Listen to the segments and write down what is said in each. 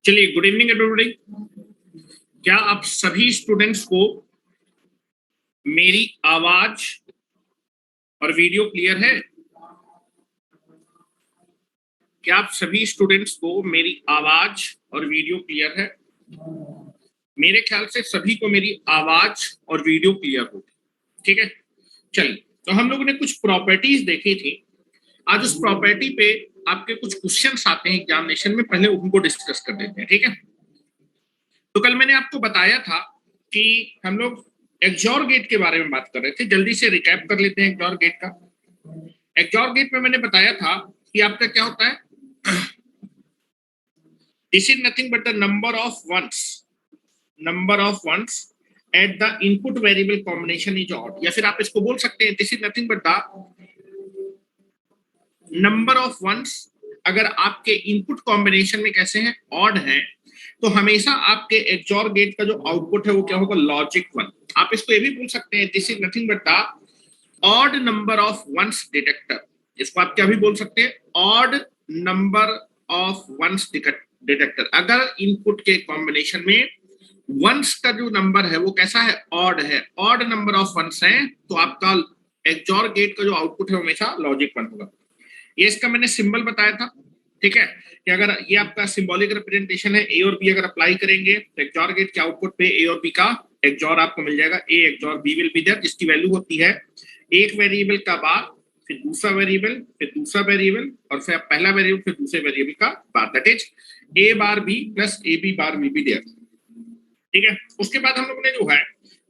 चलिए, good evening everybody. क्या आप सभी स्टूडेंट्स को मेरी आवाज और वीडियो क्लियर है? क्या आप सभी स्टूडेंट्स को मेरी आवाज और वीडियो क्लियर है? मेरे ख्याल से सभी को मेरी आवाज और वीडियो क्लियर होगी। ठीक है, चलिए, तो हम लोगों ने कुछ प्रॉपर्टीज देखी थी। आज उस प्रॉपर्टी पे आपके कुछ क्वेश्चंस आते हैं एग्जामिनेशन में, पहले उनको डिस्कस कर देते हैं। ठीक है, तो कल मैंने आपको बताया था कि हम लोग एक्सॉर गेट के बारे में बात कर रहे थे। जल्दी से रिकैप कर लेते हैं एक्सॉर गेट का। एक्सॉर गेट में मैंने बताया था कि आपका क्या होता है, this is nothing but the number of ones at the input variable combination is odd, या फिर आप इसको बोल सकते हैं this is nothing but the number of ones अगर आपके इनपुट कॉम्बिनेशन में कैसे हैं, ऑड है, तो हमेशा आपके एक्सॉर गेट का जो आउटपुट है वो क्या होगा, लॉजिक 1। आप इसको ये भी बोल सकते हैं this is nothing but the odd number of ones detector. इसको आप क्या भी बोल सकते हैं, odd number of ones detector. अगर इनपुट के कॉम्बिनेशन में वंस का जो नंबर है वो कैसा है, ऑड है, ऑड नंबर ऑफ वंस है, तो आपका एक्सॉर गेट का जो आउटपुट है हमेशा लॉजिक 1 होगा। ये इसका मैंने सिंबल बताया था। ठीक है, कि अगर ये आपका सिंबॉलिक रिप्रेजेंटेशन है, ए और बी अगर अप्लाई करेंगे तो एक्सॉर गेट के आउटपुट पे ए और बी का एक्सॉर आपको मिल जाएगा। A XOR B will be there, जिसकी वैल्यू होती है एक वेरिएबल का बार, फिर दूसरा वेरिएबल, फिर दूसरा वेरिएबल, और फिर पहला वेरिएबल, फिर दूसरे वेरिएबल का bar, that is A bar B plus A B bar will be there. ठीक है, उसके बाद हम लोगों ने जो है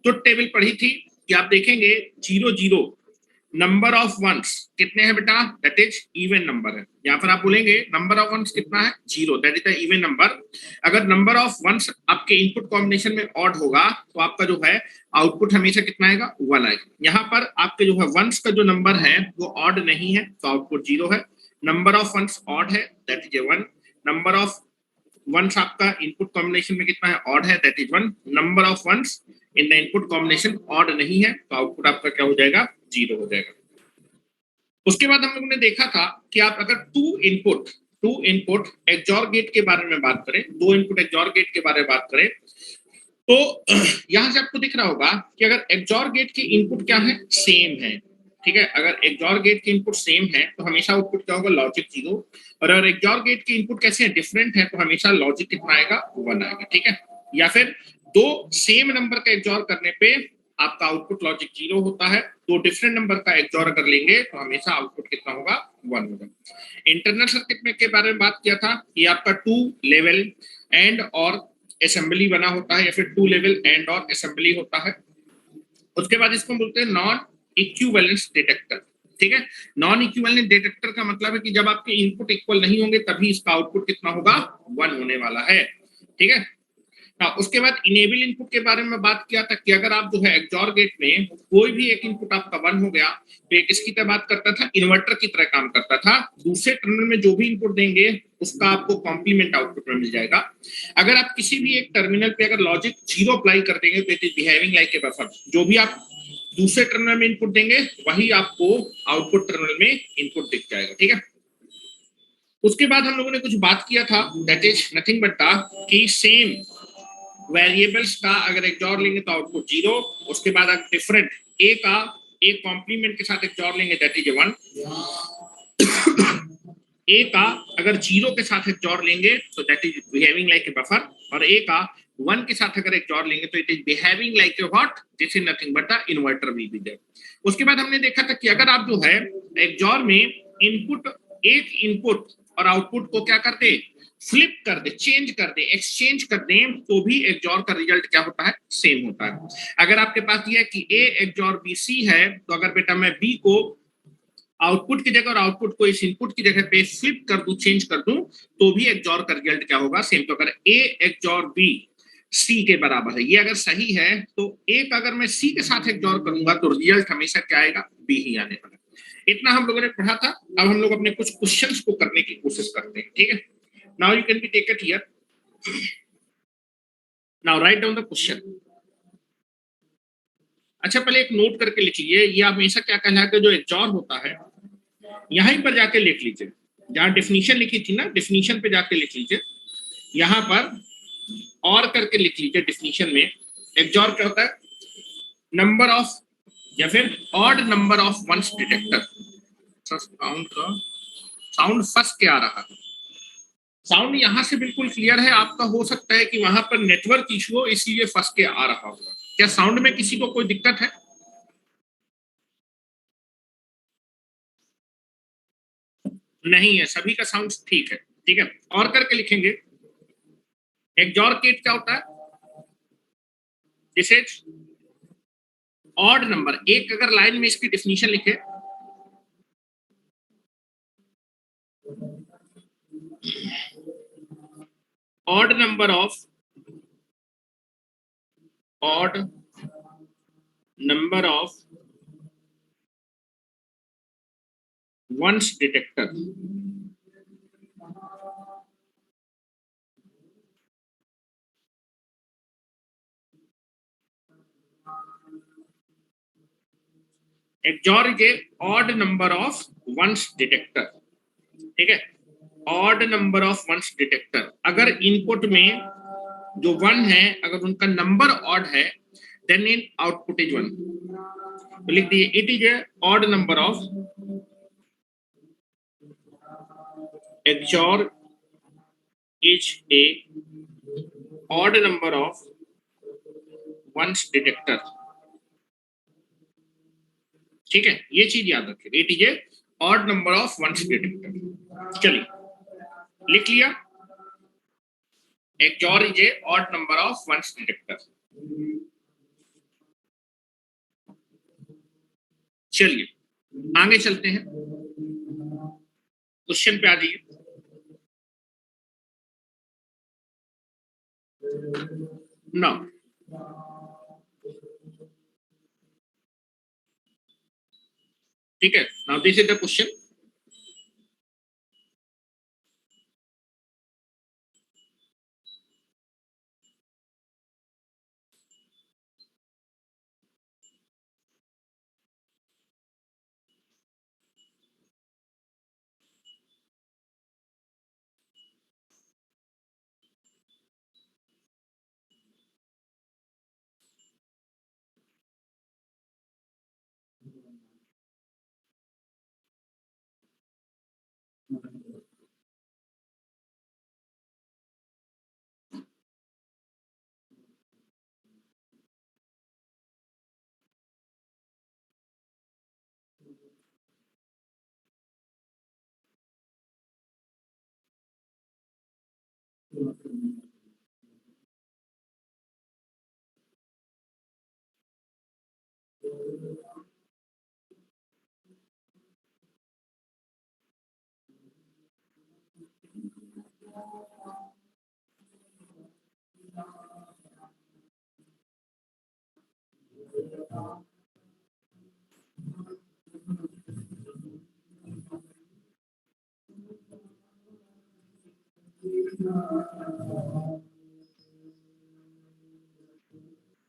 जो टेबल पढ़ी थी कि आप देखेंगे 0 0 नंबर ऑफ वंस कितने हैं बेटा, दैट इज इवन नंबर है। यहाँ पर आप बोलेंगे नंबर ऑफ वंस कितना है, 0, that is the even number. अगर नंबर ऑफ वंस आपके इनपुट कॉम्बिनेशन में ऑड होगा तो आपका जो है आउटपुट हमेशा कितना आएगा, 1 आएगा। यहाँ पर आपके जो है वंस का जो नंबर है वो ऑड नहीं है तो आउटपुट 0 है। नंबर ऑफ वंस ऑड है, that is 1। Number of ones आपका इनपुट कॉम्बिनेशन में कितना है, ऑड है, that is 1। Number of ones in the input combination odd नहीं है तो आउटपुट आपका क्या हो जाएगा, 0 हो जाएगा। उसके बाद हम लोगों ने देखा था कि आप अगर टू इनपुट एक्सॉर गेट के बारे में बात करें, 2 इनपुट एक्सॉर गेट के बारे में बात करें, तो यहां से आपको दिख रहा होगा कि अगर एक्सॉर गेट की इनपुट क्या है, सेम है। ठीक है, अगर एक्सॉर गेट की इनपुट सेम है तो हमेशा आउटपुट क्या होगा, लॉजिक 0। और अगर एक्सॉर गेट की इनपुट कैसे है, डिफरेंट है, तो हमेशा लॉजिक कितना आएगा, 1 आएगा। ठीक है, या फिर 2 सेम नंबर का एक्सॉर करने पे आपका आउटपुट लॉजिक 0 होता है। 2 डिफरेंट नंबर का एक्सॉर अगर लेंगे तो हमेशा आउटपुट कितना होगा, 1 होगा। इंटरनल सर्किट में के बारे में बात किया था कि आपका 2 लेवल एंड और असेंबली बना होता है, या फिर 2 लेवल एंड और असेंबली होता है। उसके बाद इसको बोलते हैं नॉन इक्विवेलेंस डिटेक्टर। ठीक है, नॉन इक्विवेलेंट डिटेक्टर का मतलब है कि जब आपके इनपुट इक्वल नहीं होंगे तभी इसका आउटपुट कितना होगा, 1 होने वाला है। ठीक है, उसके बाद इनेबल इनपुट के बारे में बात किया था कि अगर आप जो है एक्सॉर गेट में कोई भी एक इनपुट आपका 1 हो गया तो ये किसकी तरह बात करता था, इन्वर्टर की तरह काम करता था। दूसरे टर्मिनल में जो भी इनपुट देंगे उसका आपको कॉम्प्लीमेंट आउटपुट में मिल जाएगा। अगर आप किसी भी एक टर्मिनल पे अगर लॉजिक 0 अप्लाई कर देंगे तो it is behaving like A buffer. जो भी आप दूसरे टर्मिनल में इनपुट देंगे वही आपको आउटपुट टर्मिनल में इनपुट दिख जाएगा। ठीक है, उसके बाद हम लोगों ने कुछ बात किया था, दैट इज नथिंग बट कि सेम वेरिएबल्स का अगर एक्सॉर लेंगे तो आउटपुट 0, उसके बाद अगर डिफरेंट ए का एक कॉम्प्लीमेंट के साथ एक्सॉर लेंगे दैट इज 1, ए का अगर 0 के साथ एक्सॉर लेंगे तो that is behaving like A buffer, और ए का 1 के साथ अगर एक्सॉर लेंगे तो it is behaving like a what, this is nothing but the inverter will be there. उसके बाद हमने देखा था कि अगर आप जो है एक्सॉर में इनपुट, एक इनपुट और आउटपुट को क्या करते, फ्लिप कर दे, चेंज कर दे, एक्सचेंज कर दे, तो भी एक्सॉर का रिजल्ट क्या होता है, सेम होता है। अगर आपके पास दिया है कि ए एक्सॉर बी सी है, तो अगर बेटा मैं बी को आउटपुट की जगह और आउटपुट को इस इनपुट की जगह पे फ्लिप कर दूं, चेंज कर दूं, तो भी एक्सॉर का रिजल्ट क्या होगा, सेम। तो अगर ए एक्सॉर बी सी के बराबर है, ये अगर सही है तो ए का अगर मैं सी के साथ एक्सॉर करूंगा तो रिजल्ट हमेशा क्या आएगा, बी ही आने वाला। इतना हम लोगों ने पढ़ा था। अब हम लोग अपने कुछ क्वेश्चंस को करने की कोशिश करते हैं। ठीक है, now you can be take it here. Now write down the question. अच्छा, पहले एक नोट करके लिख लीजिए, ये हमेशा क्या कहना है कि जो एक्सॉर होता है यहीं पर जाके लिख लीजिए, जहां डिफिनीशन लिखी थी ना, डिफिनीशन पे जाके लिख लीजिए, यहां पर और करके लिख लीजिए। डिफिनीशन में एक्सॉर क्या होता है, नंबर ऑफ या फिर odd number of ones detector. Sound फंस के आ रहा है, साउंड यहां से बिल्कुल क्लियर है, आपका हो सकता है कि वहां पर नेटवर्क इशू हो इसलिए फंस के आ रहा होगा। क्या साउंड में किसी को कोई दिक्कत है? नहीं है, सभी का साउंड ठीक है। ठीक है, और करके लिखेंगे। एक्सॉर गेट क्या होता है, दिस इज ऑड नंबर। एक अगर लाइन में इसकी डेफिनेशन लिखे, odd number of, odd number of ones detector. XOR is a odd number of ones detector. ठीक है, odd number of ones detector. अगर इनपुट में जो 1 है अगर उनका नंबर ऑड है देन इन आउटपुट इज 1। तो लिख दिए it is a odd number of, XOR is a odd number of ones detector। ठीक है, ये चीज याद रखिए, it is a odd number of ones detector. चलिए लिख लिया, XOR is a odd number of ones detector। चलिए आगे चलते हैं, क्वेश्चन पे आ जाइए। नाउ ठीक है, now this is the question.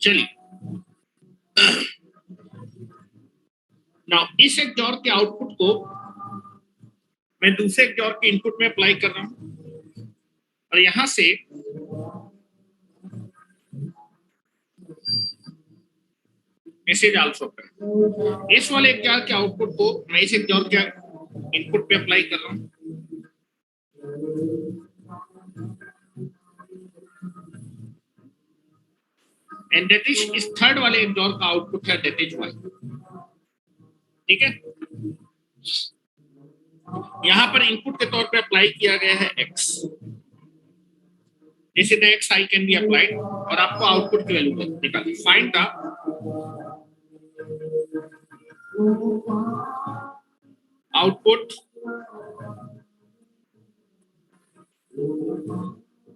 चलिए, नाउ इस XOR के आउटपुट को मैं दूसरे XOR के इनपुट में अप्लाई कर रहा हूं और यहां से मैसेज आल्सो कर, इस वाले XOR के आउटपुट को मैं इस XOR के इनपुट पे अप्लाई कर रहा हूं, एंड दैट इज थर्ड वाले XOR का आउटपुट है, दैट इज Y। ठीक है, यहां पर इनपुट के तौर पे अप्लाई किया गया है X, जैसे the X I can be applied, और आपको आउटपुट की वैल्यू निकालनी। Find the output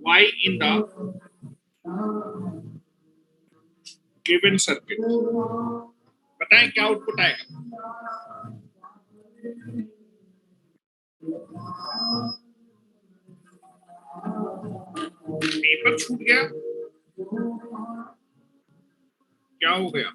Y in the given circuit। बताएं क्या आउटपुट आएगा? पेपर छूट गया, क्या हो गया?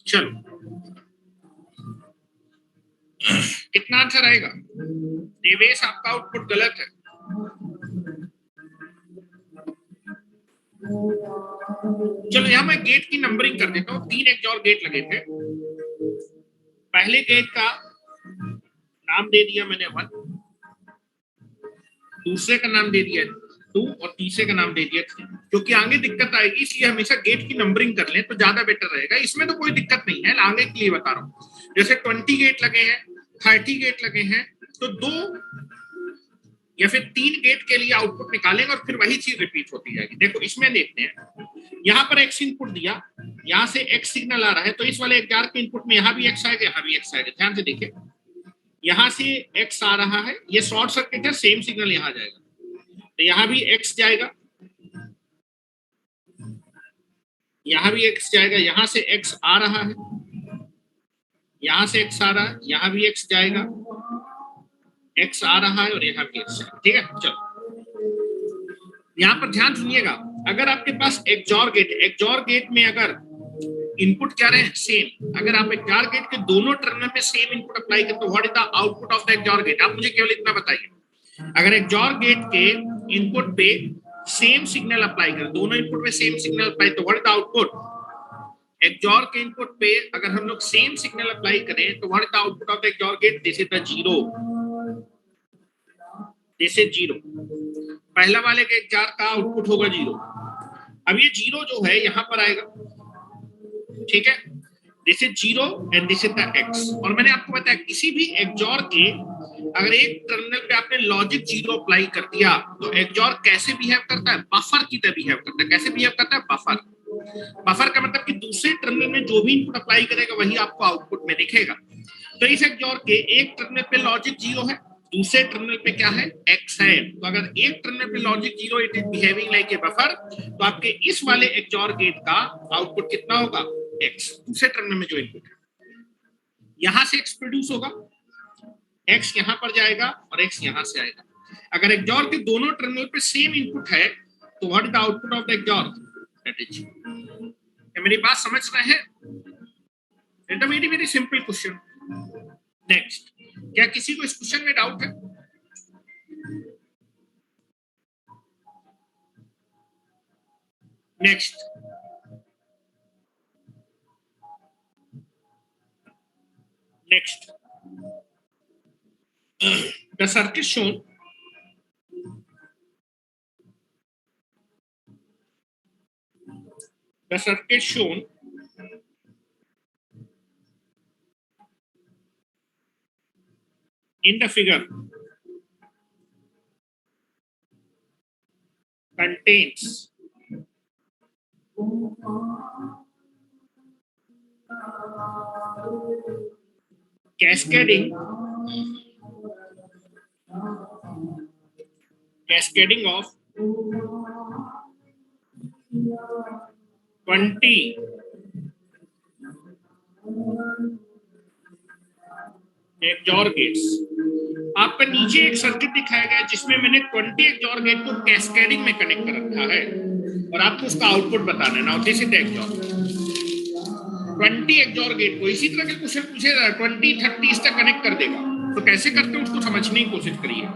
चलो, कितना आंसर आएगा? देवेश, आपका आउटपुट गलत है। चलो, यहां मैं गेट की नंबरिंग कर देता हूं। 3 XOR गेट लगे थे। पहले गेट का नाम दे दिया मैंने 1, दूसरे का नाम दे दिया 2 और तीसरे का नाम दे दिया 3। क्योंकि आगे दिक्कत आएगी, इसलिए हमेशा गेट की नंबरिंग कर लें तो ज्यादा बेटर रहेगा। इसमें तो कोई दिक्कत नहीं है, आगे के लिए बता रहा हूं। जैसे 20 गेट लगे हैं, 30 गेट लगे हैं, तो 2 या फिर 3 गेट के लिए आउटपुट निकालेंगे और फिर वही चीज रिपीट होती जाएगी। देखो, इसमें देखते हैं, यहाँ पर X इनपुट दिया, यहाँ से X सिग्नल आ रहा है, तो इस वाले XOR के इनपुट में यहाँ भी X आएगा, यहाँ भी X आएगा। ध्यान से देखिए, यहाँ से X आ रहा है, ये शॉर्ट सर्किट है, सेम सिग्नल यहाँ जाएगा, तो यहाँ भी X जाएगा, यहाँ भी X जाएगा, यहाँ से X आ रहा है, यहाँ से X आ रहा है, यहाँ भी X जाएगा, X आ रहा है और यहाँ भी X जाएगा। ठीक है, चलो यहाँ पर ध्यान सुनिएगा। अगर आपके पास XOR गेट में अगर इनपुट क्या रहे सेम, अगर आप XOR गेट के दोनों टर्मिनल पे सेम इनपुट अप्लाई करें तो what is the output of the XOR gate? आप मुझे केवल इतना बताइए, अगर XOR गेट के इनपुट पे सेम सिग्नल अप्लाई करें, दोनों इनपुट पे सेम सिग्नल अप्लाई, तो what is the output? XOR के इनपुट पे अगर हम लोग सेम सिग्नल अप्लाई करें तो what is the output of the XOR gate? This is the 0, this is 0। पहला वाले के XOR का आउटपुट होगा 0। अब ये 0 जो है यहाँ पर आएगा, ठीक है, this is 0 and this is the X। और मैंने आपको बताया किसी भी XOR के अगर एक टर्मिनल पे आपने लॉजिक 0 अप्लाई कर दिया तो XOR कैसे बिहेव करता है? बफर की तरह बिहेव करता है। कैसे बिहेव करता है? बफर। बफर का मतलब कि दूसरे टर्मिनल में जो भी इनपुट अप्लाई करेगा वही आपको आउटपुट में दिखेगा। तो इस XOR के एक टर्मिनल पे लॉजिक 0 है, दूसरे टर्मिनल पे क्या है? X है। तो अगर एक टर्मिनल पे logic 0, it is behaving like A buffer, तो आपके इस वाले XOR गेट का आउटपुट कितना होगा? X। दूसरे टर्मिनल में जो इनपुट है, यहां से X प्रोड्यूस होगा, X यहां पर जाएगा और X यहां से आएगा। अगर XOR के दोनों टर्मिनल पे सेम इनपुट है तो what is the output of the XOR? That is. क्या मेरी बात समझ रहे हैं? It is very very simple question. Next, क्या किसी को इस क्वेश्चन में डाउट है? Next, the circuit shown in the figure contains cascading of 20 XOR gates. आपका नीचे एक सर्किट दिखाया गया जिसमें मैंने 20 XOR गेट को कैस्केडिंग में कनेक्ट कर रखा है और आपको उसका आउटपुट बताना है। Now this is the XOR 20 XOR gate को इसी तरह के क्वेश्चन पूछेगा 20 30 तक कनेक्ट कर देगा, तो कैसे करते हैं उसको समझने की कोशिश करिए।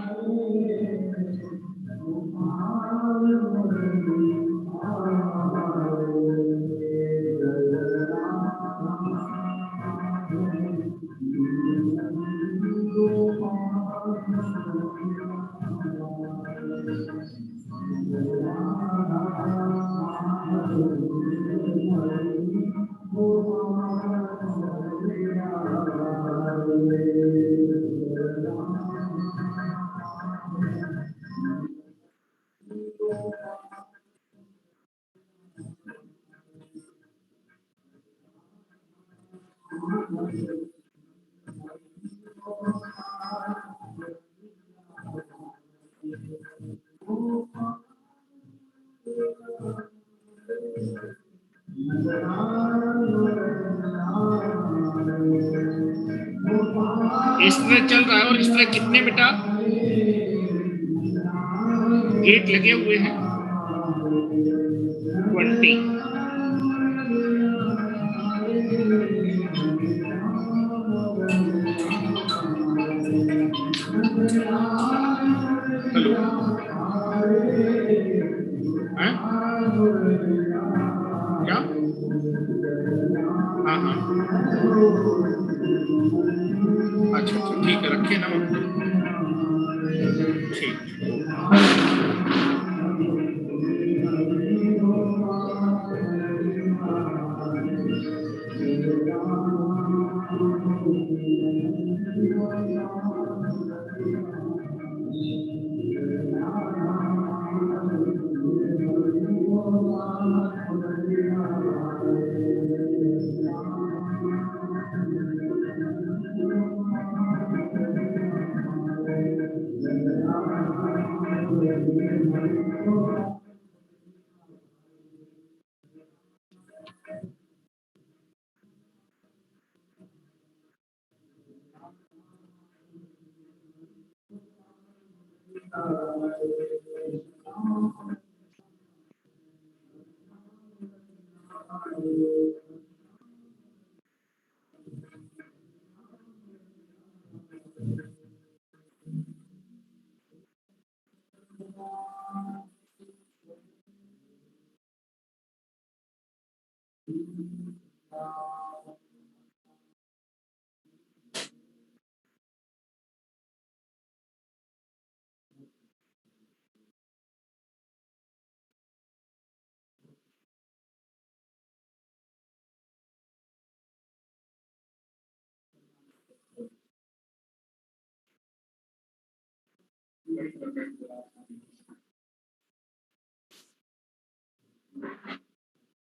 इस तरह चल रहा है और इस तरह कितने बेटा गेट लगे हुए हैं 20। हेलो क्या? हाँ हाँ अच्छा अच्छा ठीक है रखिए ना ठीक।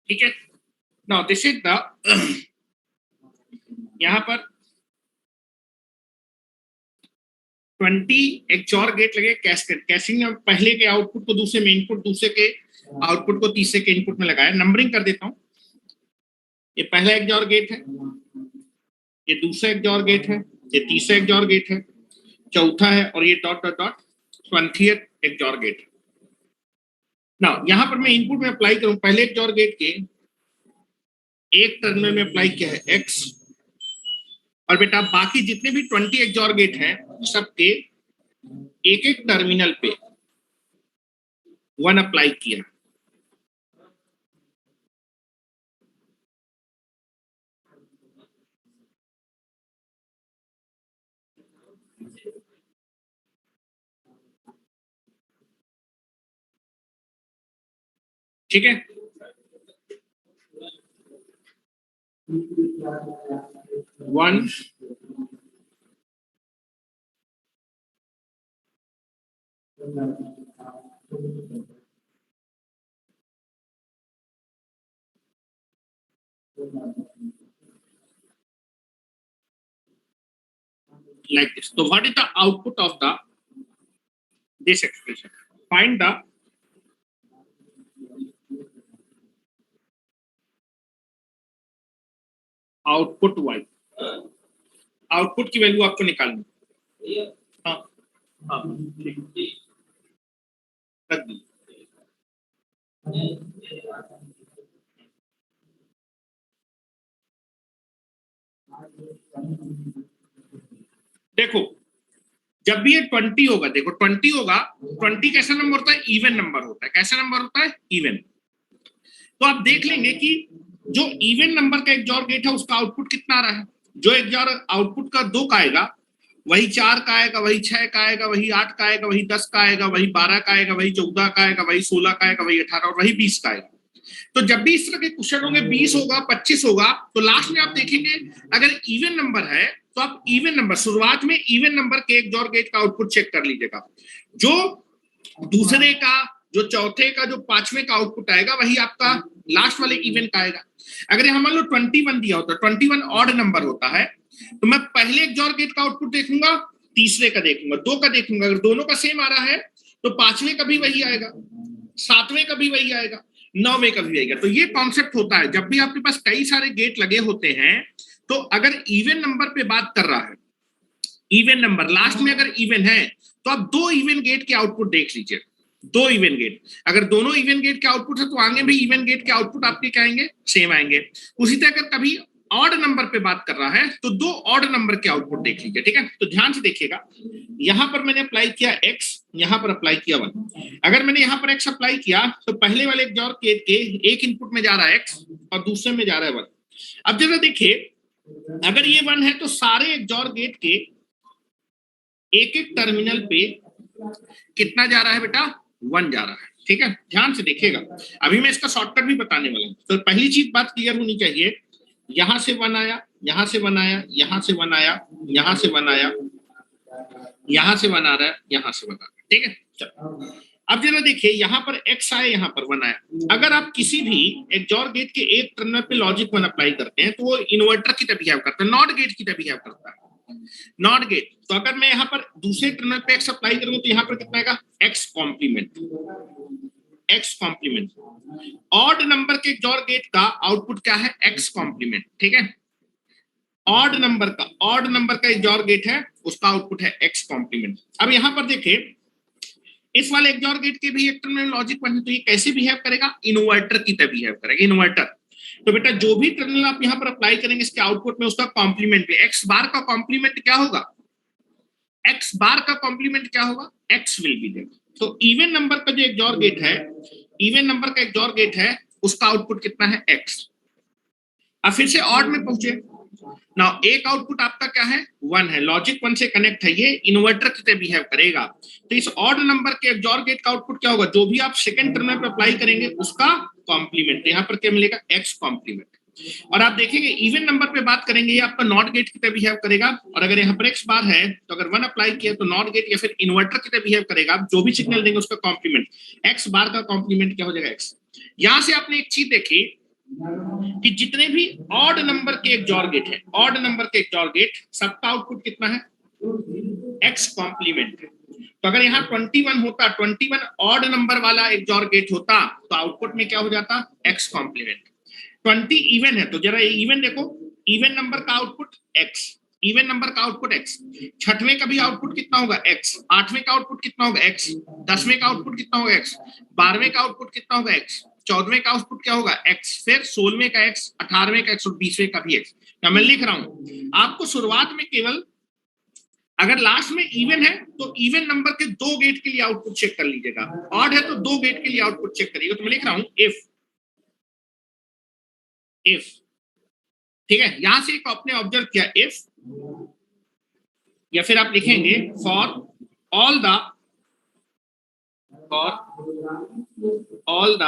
ठीक है। नाउ दिस इज द यहां पर 20 XOR गेट लगे कैस्केड कैसिंग में पहले के आउटपुट को दूसरे में इनपुट, दूसरे के आउटपुट को तीसरे के इनपुट में लगाया। नंबरिंग कर देता हूं, ये पहला XOR गेट है, ये दूसरा XOR गेट है, ये तीसरा XOR गेट है, चौथा है और ये dot dot dot 20th XOR gate है। नाउ यहां पर मैं इनपुट में अप्लाई करूं, पहले XOR गेट के एक टर्मिनल में अप्लाई किया है X और बेटा बाकी जितने भी 20 XOR गेट हैं सबके एक एक टर्मिनल पे 1 अप्लाई किया। ठीक है, 1 like this. So what is the output of the this expression? Find the output y. Output की वैल्यू आपको निकालनी. हाँ हाँ ठीक कर दी. देखो जब भी ये 20 होगा, देखो 20 होगा, 20 कैसा नंबर होता है? इवन नंबर होता है. कैसा नंबर होता है? इवन. तो आप देख लेंगे कि जो इवन नंबर का XOR गेट है उसका आउटपुट कितना आ रहा है. जो XOR आउटपुट का 2 का आएगा वही 4 का आएगा, वही 6 का आएगा, वही 8 का आएगा, वही 10 का आएगा, वही 12 का आएगा, वही 14 का आएगा, वही 16 का आएगा, वही 18 और वही 20 का आएगा. तो जब भी इस तरह के क्वेश्चन होंगे 20 होगा, 25 होगा, तो लास्ट में आप देखेंगे अगर इवन नंबर है तो आप इवन नंबर, शुरुआत में इवन नंबर के XOR गेट का आउटपुट चेक कर लीजिएगा. जो दूसरे का, जो चौथे का, जो पांचवें का आउटपुट आएगा वही आपका लास्ट वाले इवन का आएगा. अगर यहाँ मान लो 21 दिया होता, 21 ऑड नंबर होता है, तो मैं पहले XOR गेट का आउटपुट देखूंगा, तीसरे का देखूंगा, 2 का देखूंगा. अगर दोनों का सेम आ रहा है तो पांचवें का भी वही आएगा, सातवें का भी वही आएगा, 9वें का भी आएगा. तो ये कॉन्सेप्ट होता है जब भी आपके पास कई सारे गेट लगे होते हैं. तो अगर इवन नंबर पे बात कर रहा है, इवन नंबर लास्ट में अगर इवन है तो आप 2 इवन गेट के आउटपुट देख लीजिए. 2 इवन गेट, अगर दोनों इवन गेट के आउटपुट है तो आगे भी इवन गेट के आउटपुट आपके क्या आएंगे? सेम आएंगे. उसी तरह अगर कभी ऑड नंबर पे बात कर रहा है तो 2 ऑड नंबर के आउटपुट देख लीजिए. ठीक है, तो ध्यान से देखिएगा. यहां पर मैंने अप्लाई किया x, यहां पर अप्लाई किया 1. अगर मैंने यहां पर x अप्लाई किया तो पहले वाले XOR गेट के एक इनपुट में जा रहा है x और दूसरे में जा रहा है 1. अब जरा देखिए, अगर ये 1 है तो सारे XOR गेट के एक एक टर्मिनल पे कितना जा रहा है बेटा? 1 जा रहा है. ठीक है, ध्यान से देखिएगा. अभी मैं इसका शॉर्टकट भी बताने वाला हूं. तो पहली चीज बात क्लियर होनी चाहिए, यहां से 1 आया, यहां से 1 आया, यहां से 1 आया, यहां से 1 आया, यहां से 1 आ रहा है, यहां से 1 आ रहा है. ठीक है, चलो अब जरा देखिए, यहां पर x आया, यहां पर 1 आया. अगर आप किसी भी XOR गेट के एक टर्मिनल पे लॉजिक 1 अप्लाई करते हैं तो वो इन्वर्टर की तरह बिहेव करता है, नॉट गेट की तरह बिहेव करता है. Not gate. तो अगर मैं यहाँ पर दूसरे टर्मिनल पे x अप्लाई करूंगा तो यहाँ पर कितना आएगा? x complement. x complement. Odd number के XOR गेट का आउटपुट क्या है? x complement. ठीक है, ऑड नंबर का XOR गेट है, उसका आउटपुट है x कॉम्प्लीमेंट. अब यहां पर देखिए, इस वाले XOR गेट के भी एक टर्मिनल लॉजिक 1 है, तो ये कैसे बिहेव करेगा? इन्वर्टर की तरह बिहेव करेगा, इन्वर्टर. तो बेटा जो भी टर्मिनल आप यहां पर अप्लाई करेंगे इसके आउटपुट में उसका कॉम्प्लीमेंट है. x बार का कॉम्प्लीमेंट क्या होगा? x बार का कॉम्प्लीमेंट क्या होगा? x will be there. तो इवन नंबर का जो XOR गेट है, इवन नंबर का XOR गेट है, उसका आउटपुट कितना है? x. अब फिर से ऑड में पहुंचे. नाउ एक आउटपुट आपका क्या है? 1 है, लॉजिक 1 से कनेक्ट है, ये इन्वर्टर की तरह बिहेव करेगा. तो इस ऑड नंबर के XOR गेट का आउटपुट क्या होगा? जो भी आप सेकंड टर्मिनल पे अप्लाई करेंगे उसका कॉम्प्लीमेंट. यहाँ पर क्या मिलेगा? x complement. और आप देखेंगे इवन नंबर पे बात करेंगे ये आपका नॉट गेट की तरह बिहेव करेगा. और अगर यहाँ पर x बार है तो अगर 1 अप्लाई किया तो नॉट गेट या फिर इन्वर्टर की तरह बिहेव करेगा. जो भी सिग्नल देंगे उसका कॉम्प्लीमेंट, x बार का कॉम्प्लीमेंट क्या हो जाएगा? x. यहां से आपने एक चीज देखी कि जितने भी ऑड नंबर के XOR गेट है, ऑड नंबर के XOR गेट, सबका आउटपुट कितना है? x कॉम्प्लीमेंट है. तो अगर यहाँ 21 होता, 21 ऑड नंबर वाला XOR गेट होता तो आउटपुट में क्या हो जाता? x complement. 20 इवन है तो जरा इवन देखो, इवन नंबर का आउटपुट x, इवन नंबर का आउटपुट x. छठवें का भी आउटपुट कितना होगा? x. आठवें का आउटपुट कितना होगा? x. 10वें का आउटपुट कितना होगा? x. 12वें का आउटपुट कितना होगा? x. 14वें का आउटपुट क्या होगा? x. फिर 16वें का x, 18वें का x और 20वें का भी x. मैं लिख रहा हूं आपको, शुरुआत में केवल अगर लास्ट में इवन है तो इवन नंबर के 2 गेट के लिए आउटपुट चेक कर लीजिएगा, ऑड है तो 2 गेट के लिए आउटपुट चेक करिएगा. तो मैं लिख रहा हूं इफ. ठीक है, यहां से एक आपने ऑब्जर्व किया इफ, या फिर आप लिखेंगे for all the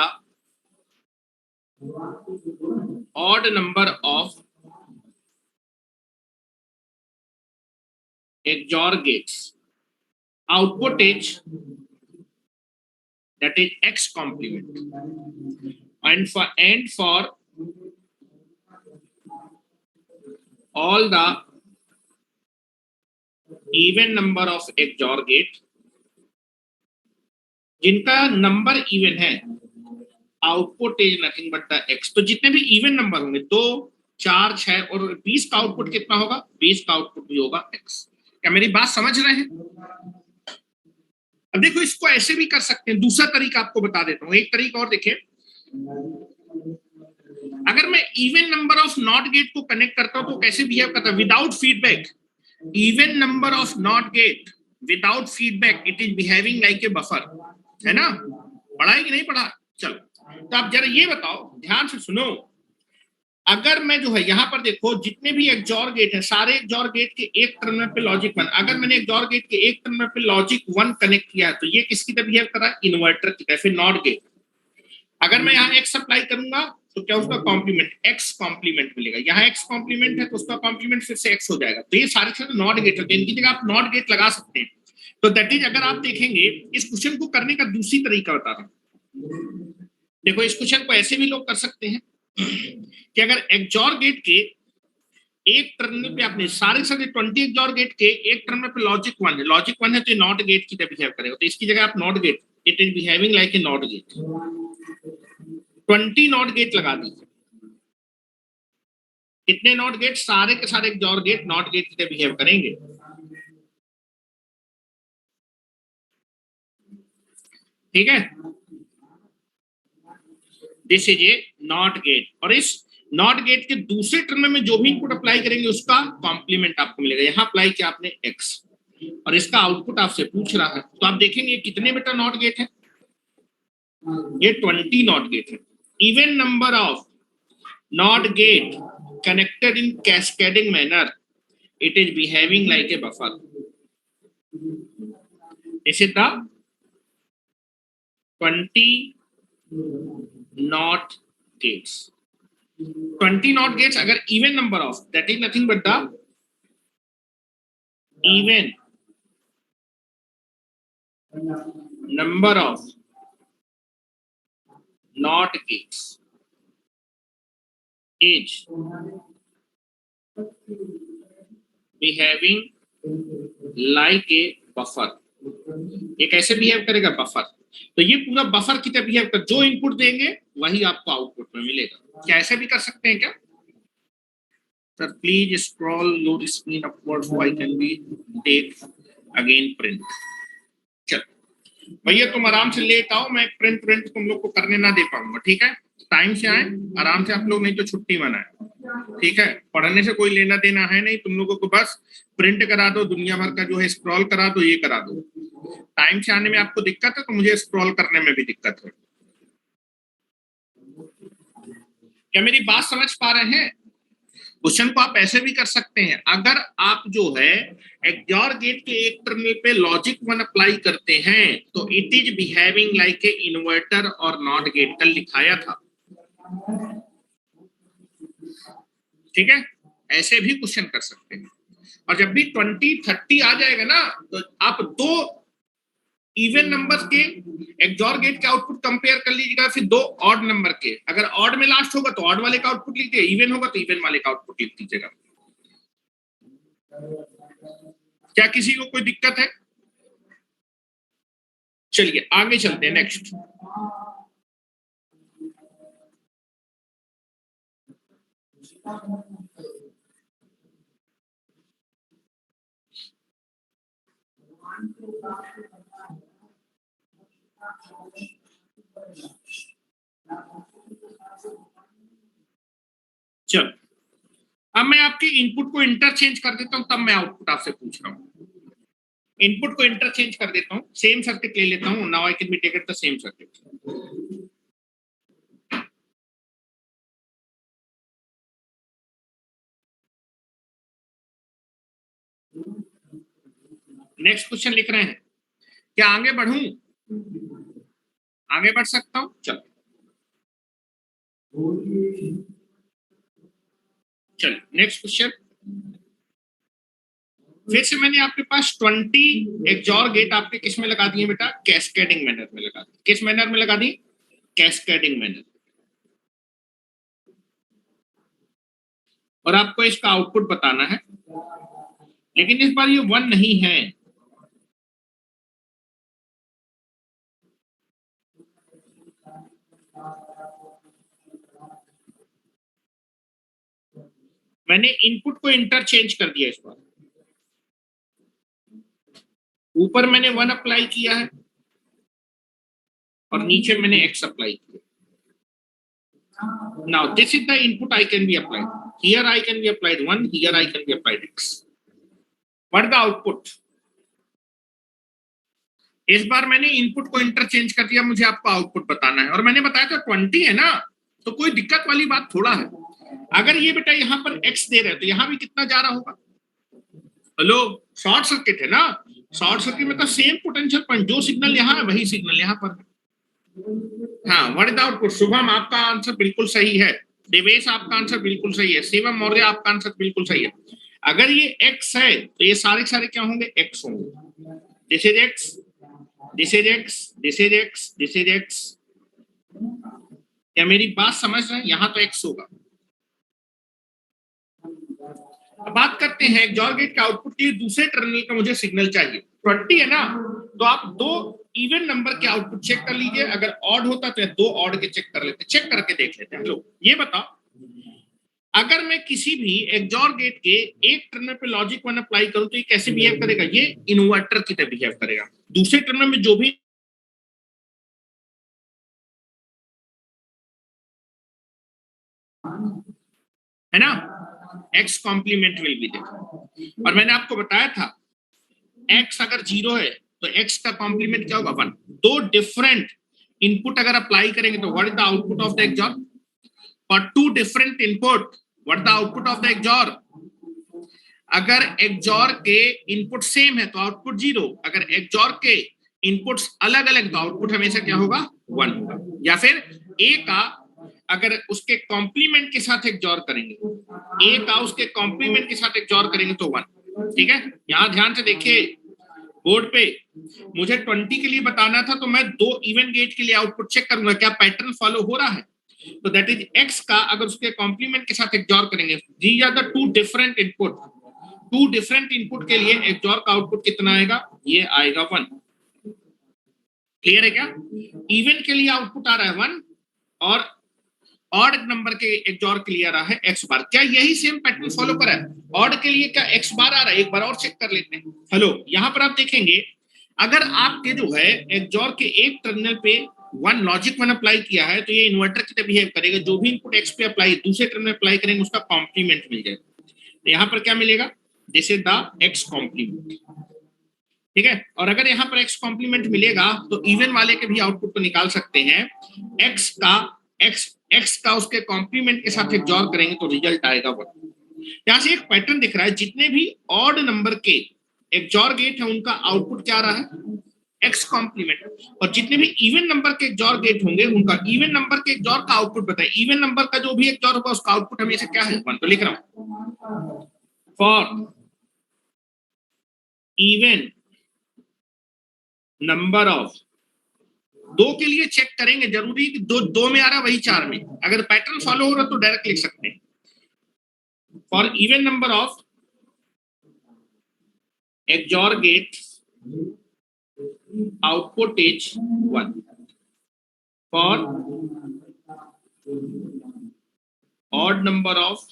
odd number of XOR gates, output is that is x complement, and for all the even number of XOR gate जिनका नंबर इवन है, output is nothing but the x। तो जितने भी even number होंगे 2 4 6 और 20 का output कितना होगा, 20 का आउटपुट भी होगा x। क्या मेरी बात समझ रहे हैं? अब देखो इसको ऐसे भी कर सकते हैं, दूसरा तरीका आपको बता देता हूं। एक तरीका और देखिए, अगर मैं even number of not gate को कनेक्ट करता हूं तो कैसे बिहेव करता है, without feedback. Even number of not gate without feedback it is behaving like A buffer, है ना? पढ़ा है कि नहीं पढ़ा? चलो, तो आप जरा ये बताओ, ध्यान से सुनो। अगर मैं जो है यहाँ पर देखो, जितने भी XOR गेट है, सारे XOR गेट के एक टर्मिनल पे लॉजिक 1, अगर मैंने XOR गेट के एक टर्मिनल पे लॉजिक 1 कनेक्ट किया तो ये किसकी तरह बिहेव कर रहा है, इन्वर्टर की तरह। फिर नॉट गेट, अगर मैं यहाँ x अप्लाई करूंगा तो क्या उसका कॉम्प्लीमेंट x कॉम्प्लीमेंट मिलेगा, यहाँ x कॉम्प्लीमेंट है तो उसका कॉम्प्लीमेंट फिर से x हो जाएगा। तो ये सारे चीजें नॉट गेट होते हैं, इनकी जगह आप नॉट गेट लगा सकते हैं। तो दैट इज, अगर आप देखेंगे इस क्वेश्चन को करने का दूसरी तरीका बता रहा हूं। देखो इस क्वेश्चन को ऐसे भी लोग कर सकते हैं कि अगर XOR गेट के एक टर्मिनल पे आपने सारे 20 XOR गेट के एक टर्मिनल पे लॉजिक 1 है, लॉजिक 1 है तो ये नॉट गेट की तरह बिहेव करेगा। तो इसकी जगह आप not gate, it is behaving like A not gate, 20 not gate लगा दीजिए। कितने नॉट गेट? सारे के सारे XOR गेट नॉट गेट की तरह बिहेव करेंगे। ठीक है, this is A not gate, और इस नॉट गेट के दूसरे टर्म में जो भी इनपुट अप्लाई करेंगे उसका कॉम्प्लीमेंट आपको मिलेगा। यहां अप्लाई किया आपने x और इसका आउटपुट आपसे पूछ रहा है, तो आप देखेंगे कितने बेटा नॉट गेट है, ये 20 नॉट गेट है। Even number of not get connected in cascading manner, it is behaving like A buffer. This is the 20 not gates। 20 not gates अगर even number of, that is nothing but the even number of not gates is behaving like a buffer। ये कैसे behave करेगा, buffer. तो ये पूरा buffer की तरह behave कर, जो इनपुट देंगे वही आपको आउटपुट में मिलेगा। क्या ऐसे भी कर सकते हैं क्या? Sir please scroll your screen upward so I can be take again print. चल भैया तुम आराम से लेट आओ, मैं प्रिंट तुम लोग को करने ना दे पाऊंगा, ठीक है? टाइम से आए आराम से आप लोग, नहीं तो छुट्टी मनाए, ठीक है? पढ़ने से कोई लेना देना है नहीं, तुम लोगों को बस प्रिंट करा दो, दुनिया भर का जो है स्क्रॉल करा दो, ये करा दो। टाइम से आने में आपको दिक्कत है तो मुझे स्क्रॉल करने में भी दिक्कत है। क्या मेरी बात समझ पा रहे हैं? क्वेश्चन को आप ऐसे भी कर सकते हैं, अगर आप जो है XOR गेट के एक टर्मिनल पे लॉजिक 1 अप्लाई करते हैं तो it is behaving like A inverter और नॉट गेट, कल लिखाया था, ठीक है? ऐसे भी क्वेश्चन कर सकते हैं। और जब भी 20 30 आ जाएगा ना तो आप दो इवन नंबर के XOR गेट के आउटपुट कंपेयर कर लीजिएगा, फिर दो ऑड नंबर के, अगर ऑड में लास्ट होगा तो ऑड वाले का आउटपुट लिखिए, इवन होगा तो इवन वाले का आउटपुट लिख दीजिएगा। क्या किसी को कोई दिक्कत है? चलिए आगे चलते हैं, नेक्स्ट। चलो अब मैं आपके इनपुट को इंटरचेंज कर देता हूं, तब मैं आउटपुट आपसे पूछ रहा हूं। इनपुट को इंटरचेंज कर देता हूं, सेम सर्किट ले लेता हूं, now I can be taken the same circuit. Next question लिख रहे हैं, क्या आगे बढ़ूं? आगे बढ़ सकता हूं? चलो चलो नेक्स्ट क्वेश्चन। फिर से मैंने आपके पास 20 एक्सॉर गेट आपके किस में लगा दिए बेटा, कैस्केडिंग मैनर में लगा दिए। किस मैनर में लगा दिए, कैस्केडिंग मैनर। और आपको इसका आउटपुट बताना है, लेकिन इस बार ये 1 नहीं है, मैंने इनपुट को इंटरचेंज कर दिया। इस बार ऊपर मैंने 1 अप्लाई किया है और नीचे मैंने x अप्लाई किया। Now this is the input I can be applied. Here I can be applied 1, here I can be applied x. What is the output? इस बार मैंने इनपुट को इंटरचेंज कर दिया, मुझे आपको आउटपुट बताना है। और मैंने बताया था 20 है ना, तो कोई दिक्कत वाली बात थोड़ा है। अगर ये बेटा यहाँ पर x दे रहे हैं तो यहाँ भी कितना जा रहा होगा, हेलो, शॉर्ट सर्किट है ना। शॉर्ट सर्किट में तो सेम पोटेंशियल पॉइंट, जो सिग्नल यहाँ है वही सिग्नल यहाँ पर है। हाँ, what is the output? Shubham आपका आंसर बिल्कुल सही है, देवेश आपका आंसर बिल्कुल सही है, शिवम मौर्य आपका आंसर बिल्कुल सही है। अगर ये x है तो ये सारे सारे क्या होंगे, x होंगे। This is x, this is x, this is x, this is x। क्या मेरी बात समझ रहे हैं? यहाँ तो x होगा। अब बात करते हैं एक्सॉर गेट का आउटपुट के दूसरे टर्मिनल का मुझे सिग्नल चाहिए। 20 है ना, तो आप दो इवन नंबर के आउटपुट चेक कर लीजिए। अगर ऑड होता तो 2 ऑड के चेक कर लेते, चेक करके देख लेते हैं। लो ये बताओ, अगर मैं किसी भी एक्सॉर गेट के एक टर्मिनल पे लॉजिक 1 अप्लाई करूं तो ये कैसे बिहेव करेगा, ये इन्वर्टर की तरह बिहेव करेगा। दूसरे टर्मिनल में जो भी है ना, x complement will be there. और मैंने आपको बताया था x अगर 0 है तो x का कॉम्प्लीमेंट क्या होगा, 1। दो डिफरेंट इनपुट अगर अप्लाई करेंगे तो what is the output of the XOR? For two different input what the output of the XOR? अगर एक्सॉर के इनपुट सेम है तो आउटपुट 0, अगर एक्सॉर के इनपुट्स अलग अलग तो आउटपुट हमेशा क्या होगा, 1 होगा। या फिर a का अगर उसके कॉम्प्लीमेंट के साथ एक्सॉर करेंगे, a का उसके कॉम्प्लीमेंट के साथ एक्सॉर करेंगे तो 1। ठीक है, यहां ध्यान से देखिए, बोर्ड पे मुझे 20 के लिए बताना था तो मैं 2 इवन गेट के लिए आउटपुट चेक करूंगा क्या पैटर्न फॉलो हो रहा है। तो दैट इज x का अगर उसके कॉम्प्लीमेंट के साथ एक्सॉर करेंगे, these are the two different input. Two different input के लिए एक्सॉर का आउटपुट कितना आएगा, ये आएगा 1। क्लियर है क्या? इवन के लिए आउटपुट आ रहा है 1 और ऑड नंबर के एक्सॉर के लिए आ रहा है x बार। क्या यही सेम पैटर्न फॉलो कर रहा है? ऑड के लिए क्या x बार आ रहा है? एक बार और चेक कर लेते हैं। हेलो, यहां पर आप देखेंगे अगर आपके जो है एक्सॉर के एक टर्मिनल पे 1 लॉजिक 1 अप्लाई किया है तो ये इन्वर्टर की तरह बिहेव करेगा। जो भी इनपुट x पे अप्लाई दूसरे टर्मिनल अप्लाई करेंगे उसका कॉम्प्लीमेंट मिल जाएगा। तो यहाँ पर क्या मिलेगा, this is the x complement. ठीक है, और अगर यहाँ पर x कॉम्प्लीमेंट मिलेगा तो इवन वाले के भी आउटपुट को निकाल सकते हैं। x का उसके कॉम्प्लीमेंट के साथ एक्सॉर करेंगे तो रिजल्ट आएगा 1। यहां से एक पैटर्न दिख रहा है, जितने भी ऑड नंबर के एक्सॉर गेट है उनका आउटपुट क्या आ रहा है, x कॉम्प्लीमेंट। और जितने भी इवन नंबर के एक्सॉर गेट होंगे उनका इवन नंबर के एक्सॉर का आउटपुट बताए। इवन नंबर का जो भी एक्सॉर होगा उसका आउटपुट हमेशा क्या है, 1। तो लिख रहा हूं, फॉर इवन नंबर ऑफ, 2 के लिए चेक करेंगे, जरूरी कि 2 में आ रहा वही 4 में। अगर पैटर्न फॉलो हो रहा तो डायरेक्ट लिख सकते हैं, for even number of XOR gate output is 1, for odd number of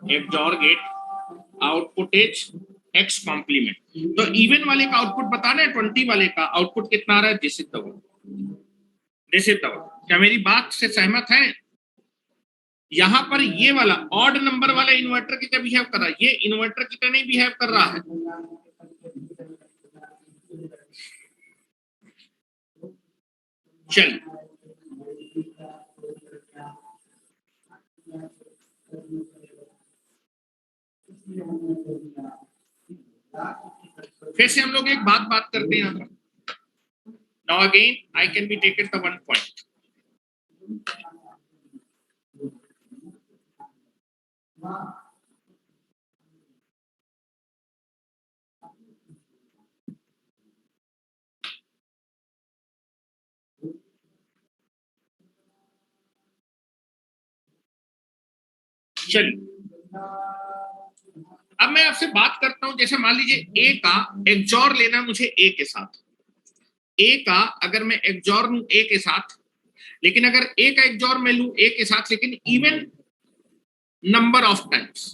XOR gate output is x complement। तो इवन वाले का आउटपुट बताना है, 20 वाले का आउटपुट कितना आ रहा है, this is the one, this is the one. क्या मेरी बात से सहमत है? यहां पर ये वाला ऑड नंबर वाला इन्वर्टर की तरह बिहेव कर रहा है, ये इन्वर्टर की तरह नहीं बिहेव कर रहा है। चलिए फिर से हम लोग एक बात करते हैं। Now again I can be taken the 1 point। चलिए अब मैं आपसे बात करता हूं, जैसे मान लीजिए ए का एक्सॉर लेना मुझे ए के साथ, ए का अगर मैं एक्सॉर लूं ए के साथ, लेकिन अगर ए का एक्सॉर मैं लूं ए के साथ लेकिन इवन नंबर ऑफ टाइम्स,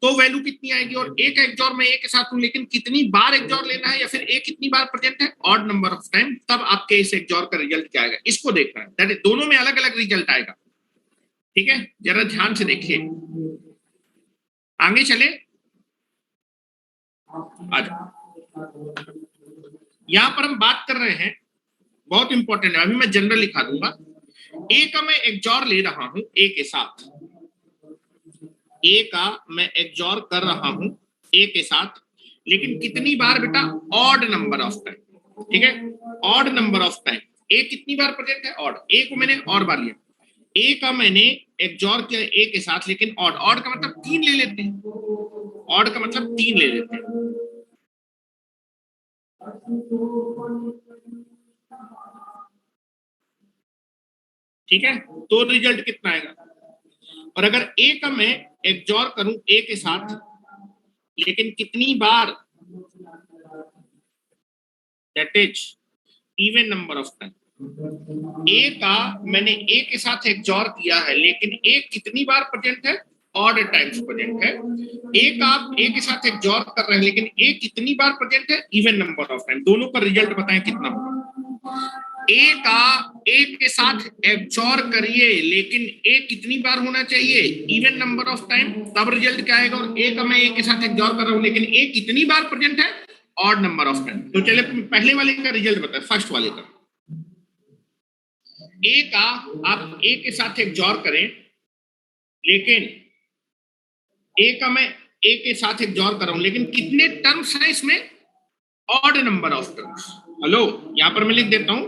तो वैल्यू कितनी आएगी? और ए का एक्सॉर मैं ए के साथ हूं लेकिन कितनी बार एक्सॉर लेना है या फिर ए कितनी बार प्रेजेंट है, ऑड नंबर ऑफ टाइम, तब आपके इस एक्सॉर का रिजल्ट क्या आएगा, इसको देखना है। दैट इज दोनों में अलग अलग रिजल्ट आएगा, ठीक है? जरा ध्यान से देखिए, आगे चले, यहां पर हम बात कर रहे हैं, बहुत इंपॉर्टेंट है, अभी मैं जनरल लिखा दूंगा। ए का मैं एक्सॉर ले रहा हूं ए के साथ, ए का मैं एक्सॉर कर रहा हूं ए के साथ, लेकिन कितनी बार बेटा? ऑड नंबर ऑफ टाइम, ठीक है? Odd number of time. A कितनी बार प्रेजेंट है? ऑड। ए को मैंने और बार लिया, ए का मैंने एक्सॉर किया ए के साथ लेकिन ऑड। ऑड का मतलब 3 ले लेते हैं, ऑड का मतलब 3 ले लेते हैं, ठीक है? तो रिजल्ट कितना आएगा? और अगर ए का मैं एक्सॉर करूं ए के साथ लेकिन कितनी बार, that is even number of time. A का मैंने ए के साथ एक्सॉर किया है लेकिन ए कितनी बार प्रेजेंट है? ऑड टाइम्स प्रेजेंट है। ए का आप ए के साथ एक्सॉर कर रहे हैं लेकिन ए कितनी बार प्रेजेंट है? Even number of time. दोनों का रिजल्ट बताएं कितना होगा? ए का ए के साथ एक्सॉर करिए लेकिन ए कितनी बार होना चाहिए? इवन नंबर ऑफ टाइम, तब रिजल्ट क्या आएगा? और ए का मैं ए के साथ एक्सॉर कर रहा हूं लेकिन ए कितनी बार प्रेजेंट है? Odd number of time. तो चलिए पहले वाले का रिजल्ट बताएं, फर्स्ट वाले का। ए का आप ए के साथ एक्सॉर करें लेकिन ए का मैं ए के साथ एक्सॉर कर रहा हूं लेकिन कितने टर्म्स हैं इसमें? Odd number of terms. Hello, यहां पर मैं लिख देता हूं,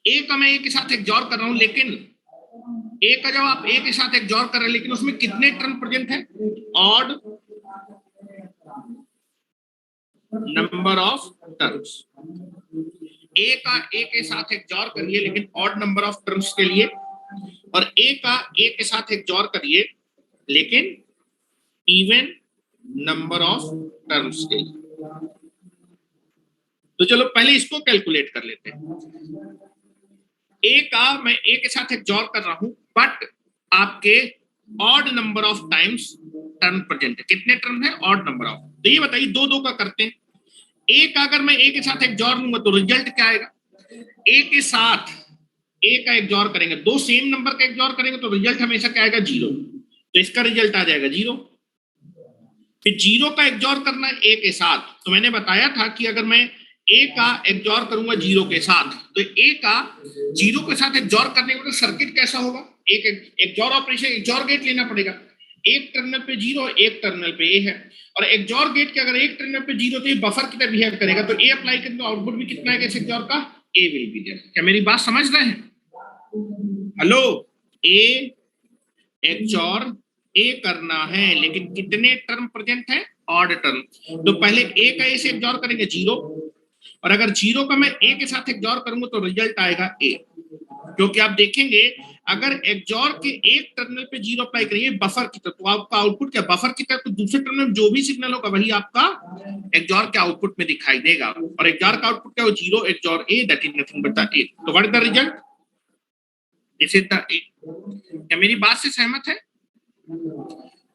ए का मैं ए के साथ एक्सॉर कर रहा हूं लेकिन ए का जब आप ए के साथ एक्सॉर कर रहे हैं लेकिन उसमें कितने टर्म प्रेजेंट है? Odd number of terms. A का ए के साथ एक्सॉर करिए लेकिन ऑड नंबर ऑफ टर्म्स के लिए, और ए का ए के साथ एक्सॉर करिए लेकिन इवन नंबर ऑफ टर्म्स के लिए। तो चलो पहले इसको कैलकुलेट कर लेते हैं। ए का मैं ए के साथ एक्सॉर कर रहा हूं बट आपके odd number of times term present है। कितने टर्म है? Odd number of. तो ये बताइए, दो दो का करते हैं। ए का अगर मैं ए के साथ एक्सॉर लूंगा तो रिजल्ट क्या आएगा? ए के साथ ए का एक्सॉर करेंगे, दो सेम नंबर का एक्सॉर करेंगे तो रिजल्ट हमेशा क्या आएगा? 0। तो इसका रिजल्ट आ जाएगा 0। फिर 0 का एक्सॉर करना है ए के साथ, तो मैंने बताया था कि अगर मैं ए का एक्सॉर करूंगा 0 के साथ तो ए का 0 के साथ एक्सॉर करने का सर्किट कैसा होगा? एक एक्सॉर ऑपरेशन, एक्सॉर गेट लेना पड़ेगा। एक टर्मिनल पे 0, एक टर्मिनल पे ए है, और एक्सॉर गेट के अगर एक टर्मिनल पे 0 तो ये बफर की तरह बिहेव करेगा, तो ए अप्लाई करें तो आउटपुट भी कितना आएगा इस एक्सॉर का? ए विल बी देयर। क्या मेरी बात समझ रहे हैं? हेलो, ए एक्सॉर ए करना है लेकिन कितने टर्म प्रेजेंट है? Odd term. तो पहले ए का ए से एक्सॉर करेंगे 0, और अगर 0 का मैं ए के साथ एक्सॉर करूंगा तो रिजल्ट आएगा ए। क्योंकि आप देखेंगे अगर एक्सॉर के एक टर्मिनल पे 0 अप्लाई करिए बफर की तरफ, तो आपका आउटपुट क्या? बफर की तरफ। तो दूसरे टर्मिनल जो भी सिग्नल होगा वही आपका एक्सॉर के आउटपुट में दिखाई देगा, और एक्सॉर का आउटपुट क्या हो? 0 XOR A, that is nothing but the A. तो what is the result? This is the A. क्या मेरी बात से सहमत है?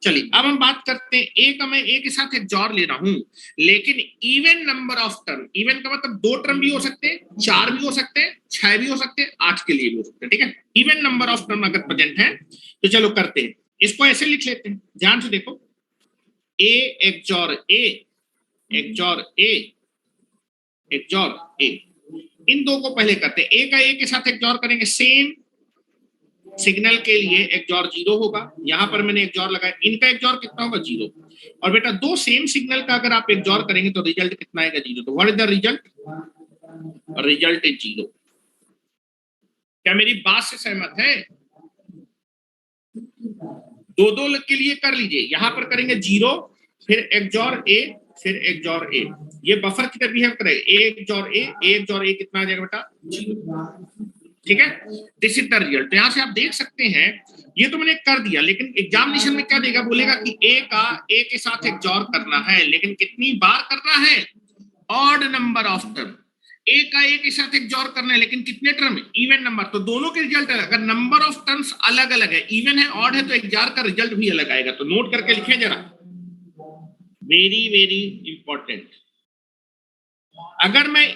चलिए अब हम बात करते हैं, ए का मैं ए के साथ एक्सॉर ले रहा हूं लेकिन even number of term. Even का मतलब 2 टर्म भी हो सकते हैं, 4 भी हो सकते हैं, 6 भी हो सकते हैं, 8 के लिए भी हो सकते हैं, ठीक है? इवन नंबर ऑफ टर्म अगर प्रेजेंट है तो चलो करते हैं, इसको ऐसे लिख लेते हैं, ध्यान से देखो। A XOR A, XOR A, XOR A, इन दो को पहले करते हैं। ए का ए के साथ एक्सॉर करेंगे, सेम सिग्नल के लिए एक्सॉर 0 होगा, यहां पर मैंने एक्सॉर लगाया, इनका एक्सॉर कितना होगा? 0। और बेटा दो सेम सिग्नल का अगर आप एक्सॉर करेंगे तो रिजल्ट कितना आएगा? 0। तो what is the result? Result is 0। क्या मेरी बात से सहमत है? दो दो के लिए कर लीजिए, यहां पर करेंगे 0 फिर XOR A फिर XOR A, ये बफर की तरह बिहेव करेगा, A XOR A कितना आ जाएगा बेटा 0, ठीक है। This is the result. यहां से आप देख सकते हैं ये तो मैंने कर दिया, लेकिन एग्जामिनेशन में क्या देगा, बोलेगा कि A का A के साथ XOR करना है, लेकिन कितनी बार करना है, odd number of term. A का A के साथ XOR करना है, लेकिन कितने टर्म, इवन नंबर, तो दोनों के रिजल्ट अलग, अगर नंबर ऑफ टर्म्स अलग अलग है, इवन है ऑड है, तो XOR का रिजल्ट भी अलग आएगा। तो नोट करके लिखे जरा, वेरी वेरी इंपॉर्टेंट। अगर मैं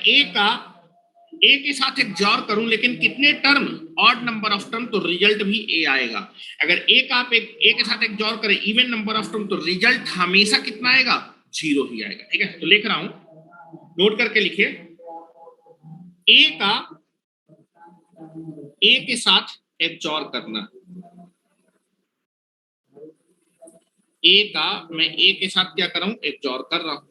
A के साथ XOR करूं लेकिन कितने term, odd number of term, तो रिजल्ट भी A आएगा। अगर A का आप A के साथ XOR करें इवन नंबर ऑफ टर्म, तो रिजल्ट हमेशा कितना आएगा, 0 ही आएगा, ठीक है। तो लिख रहा हूं, नोट करके लिखिए, A का A के साथ XOR करना, A का मैं A के साथ क्या कर रहा हूं, XOR कर रहा हूं,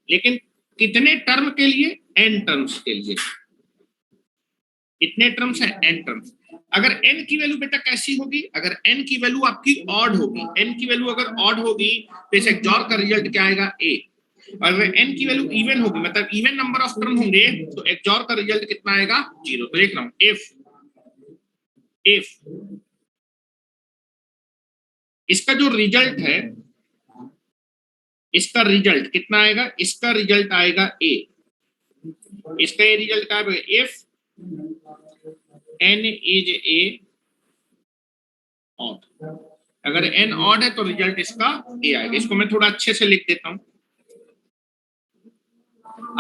लेकिन कितने टर्म के लिए, n टर्म्स के लिए। कितने टर्म्स है, n टर्म्स। अगर n की वैल्यू बेटा कैसी होगी, अगर n की वैल्यू आपकी ऑड होगी, n की वैल्यू अगर ऑड होगी तो इस XOR का रिजल्ट क्या आएगा, A। और अगर n की वैल्यू इवन होगी, मतलब इवन नंबर ऑफ टर्म होंगे, तो XOR का रिजल्ट कितना आएगा, 0। तो देख रहा हूं, if इसका जो रिजल्ट है, इसका रिजल्ट कितना आएगा, इसका रिजल्ट आएगा A, इसका ये रिजल्ट क्या है, if n is a odd, अगर n ऑड है तो रिजल्ट इसका A आएगा। इसको मैं थोड़ा अच्छे से लिख देता हूं,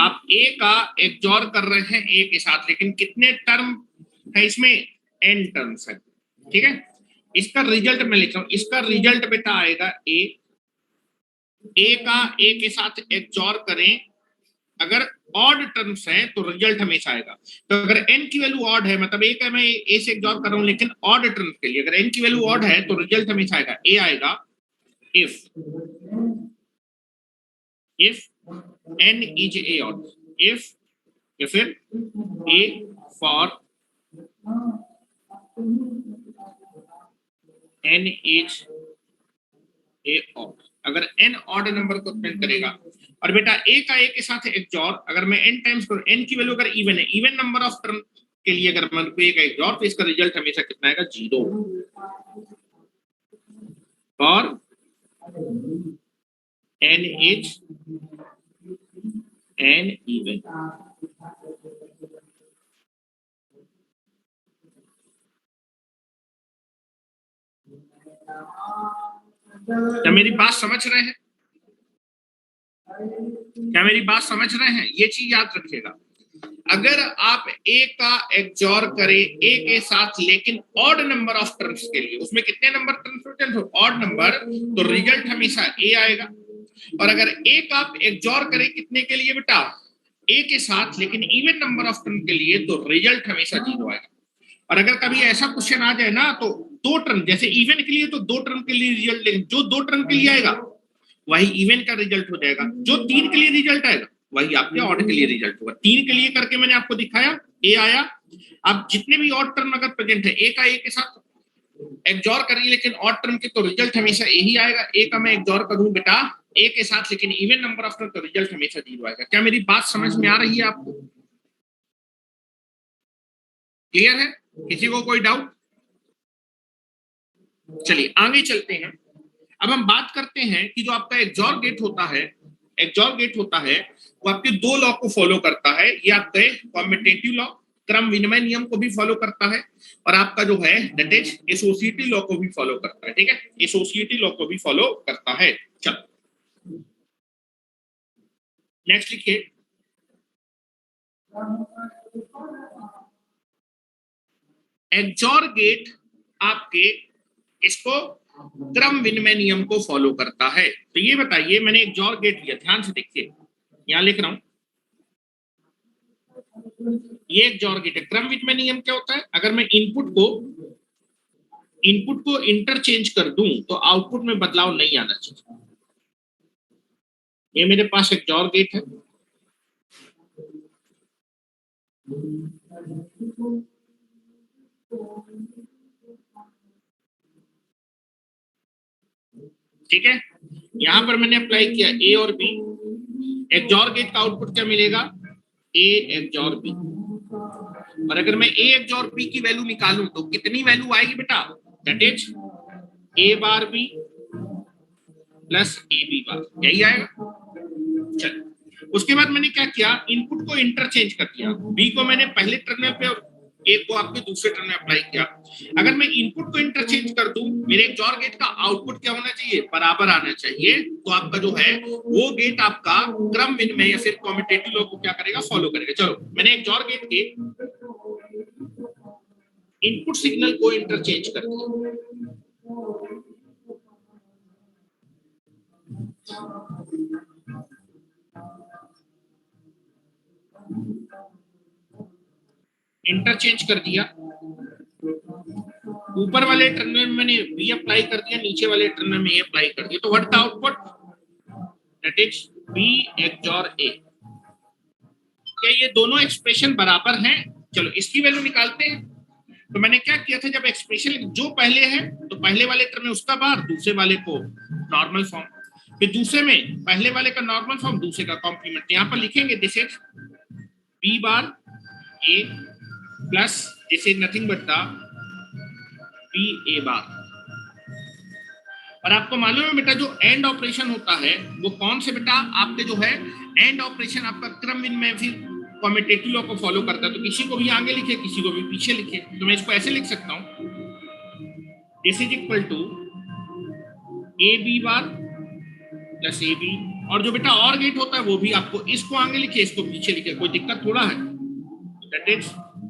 आप A का XOR कर रहे हैं A के साथ, लेकिन कितने टर्म है इसमें, n टर्म्स है, ठीक है। इसका रिजल्ट मैं लिख रहा हूं, इसका रिजल्ट बेटा आएगा A का A के साथ XOR करें, अगर ऑड टर्म्स हैं तो रिजल्ट हमेशा आएगा। तो अगर n की वैल्यू ऑड है, मतलब A का मैं A से XOR कर रहा हूं लेकिन ऑड टर्म्स के लिए, अगर n की वैल्यू ऑड है तो रिजल्ट हमेशा आएगा, A आएगा if n is a odd, if या फिर A for n is a odd, अगर n ऑड नंबर को प्रिंट करेगा। और बेटा A का A के साथ XOR, अगर मैं n टाइम्स करूं, n की वैल्यू अगर इवन है, इवन नंबर ऑफ टर्म के लिए अगर मैं A का XOR, तो इसका रिजल्ट हमेशा कितना आएगा, 0। और n is an even, क्या मेरी बात समझ रहे हैं, क्या मेरी बात समझ रहे हैं, ये चीज याद रखिएगा। अगर आप A का XOR करें A के साथ लेकिन ऑड नंबर ऑफ टर्म्स के लिए, उसमें कितने नंबर टर्म्स प्रेजेंट हो, ऑड नंबर, तो रिजल्ट हमेशा A आएगा। और अगर A का आप XOR करें कितने के लिए बेटा, A के साथ लेकिन इवन नंबर ऑफ टर्म के लिए, तो रिजल्ट हमेशा 0 आएगा। और अगर कभी ऐसा क्वेश्चन आ जाए ना, तो दो टर्म, जैसे इवन के लिए तो दो टर्म के लिए रिजल्ट, लेकिन जो दो टर्म के लिए आएगा वही इवन का रिजल्ट हो जाएगा, जो 3 के लिए रिजल्ट आएगा वही आपके ऑड के लिए रिजल्ट होगा। 3 के लिए करके मैंने आपको दिखाया, A आया। अब जितने भी ऑड टर्म अगर प्रेजेंट है, A का A के साथ XOR करिए लेकिन ऑड टर्म के, तो रिजल्ट हमेशा A ही आएगा। A का मैं XOR करूं बेटा A के साथ लेकिन इवन नंबर ऑफ टर्म, तो रिजल्ट हमेशा 0 आएगा। क्या मेरी बात समझ में आ रही है आपको, क्लियर है, किसी को कोई डाउट? चलिए आगे चलते हैं। अब हम बात करते हैं कि जो आपका XOR गेट होता है, XOR गेट होता है वो आपके दो लॉ को फॉलो करता है। ये आपका कॉम्पिटेटिव लॉ, क्रम विनिमय नियम को भी फॉलो करता है, और आपका जो है दैट इज एसोसिएटिव लॉ को भी फॉलो करता है, ठीक है, एसोसिएटिव लॉ को भी फॉलो करता है। चलो नेक्स्ट लिखिए, XOR गेट आपके इसको क्रम विनिमय नियम को फॉलो करता है। तो ये बताइए, मैंने XOR गेट लिया, ध्यान से देखिए, यहां लिख रहा हूं, ये XOR गेट है। क्रम विनिमय नियम क्या होता है, अगर मैं इनपुट को इंटरचेंज कर दूं तो आउटपुट में बदलाव नहीं आना चाहिए। ये मेरे पास XOR गेट है, ठीक है, यहां पर मैंने अप्लाई किया ए और बी, एक्सॉर गेट का आउटपुट क्या मिलेगा, ए एक्सॉर बी। और अगर मैं ए एक्सॉर बी की वैल्यू निकालूं तो कितनी वैल्यू आएगी बेटा, that is A bar B plus A B bar, यही आएगा। चल, उसके बाद मैंने क्या किया, इनपुट को इंटरचेंज कर दिया, बी को मैंने पहले टर्मिनल पे और ए को आपके दूसरे टर्मिनल में अप्लाई किया। अगर मैं इनपुट को इंटरचेंज कर दूं, मेरे एक्सॉर गेट का आउटपुट क्या होना चाहिए, बराबर आना चाहिए। तो आपका जो है वो गेट आपका क्रम विनिमय या फिर कम्यूटेटिव लॉ को क्या करेगा, फॉलो करेगा। चलो, मैंने एक्सॉर गेट के इनपुट सिग्नल को इंटरचेंज कर दिया। इंटरचेंज कर दिया, ऊपर वाले टर्मिनल में मैंने बी अप्लाई कर दिया, नीचे वाले टर्मिनल में ए अप्लाई कर दिया। तो what the output, that is B XOR A. क्या ये दोनों एक्सप्रेशन बराबर हैं? चलो इसकी वैल्यू निकालते हैं। तो मैंने क्या किया था, जब एक्सप्रेशन जो पहले है तो पहले वाले टर्म में उसका बार, दूसरे वाले को नॉर्मल फॉर्म, फिर दूसरे में पहले वाले का नॉर्मल फॉर्म, दूसरे का कॉम्प्लीमेंट। यहां पर लिखेंगे this is B bar A plus this is nothing but the B A bar. और आपको मालूम है बेटा, जो एंड ऑपरेशन होता है वो कौन से बेटा, आपके जो है एंड ऑपरेशन आपका क्रम विनिमय फिर कम्यूटेटिव लॉ को फॉलो करता है। तो किसी को भी आगे लिखे, किसी को भी पीछे लिखे। तो मैं इसको ऐसे लिख सकता हूं, this is equal to A B bar plus A B. और जो बेटा और गेट होता है वो भी आपको इसको आगे लिखे, इसको पीछे लिखे, कोई दिक्कत थोड़ा है। That is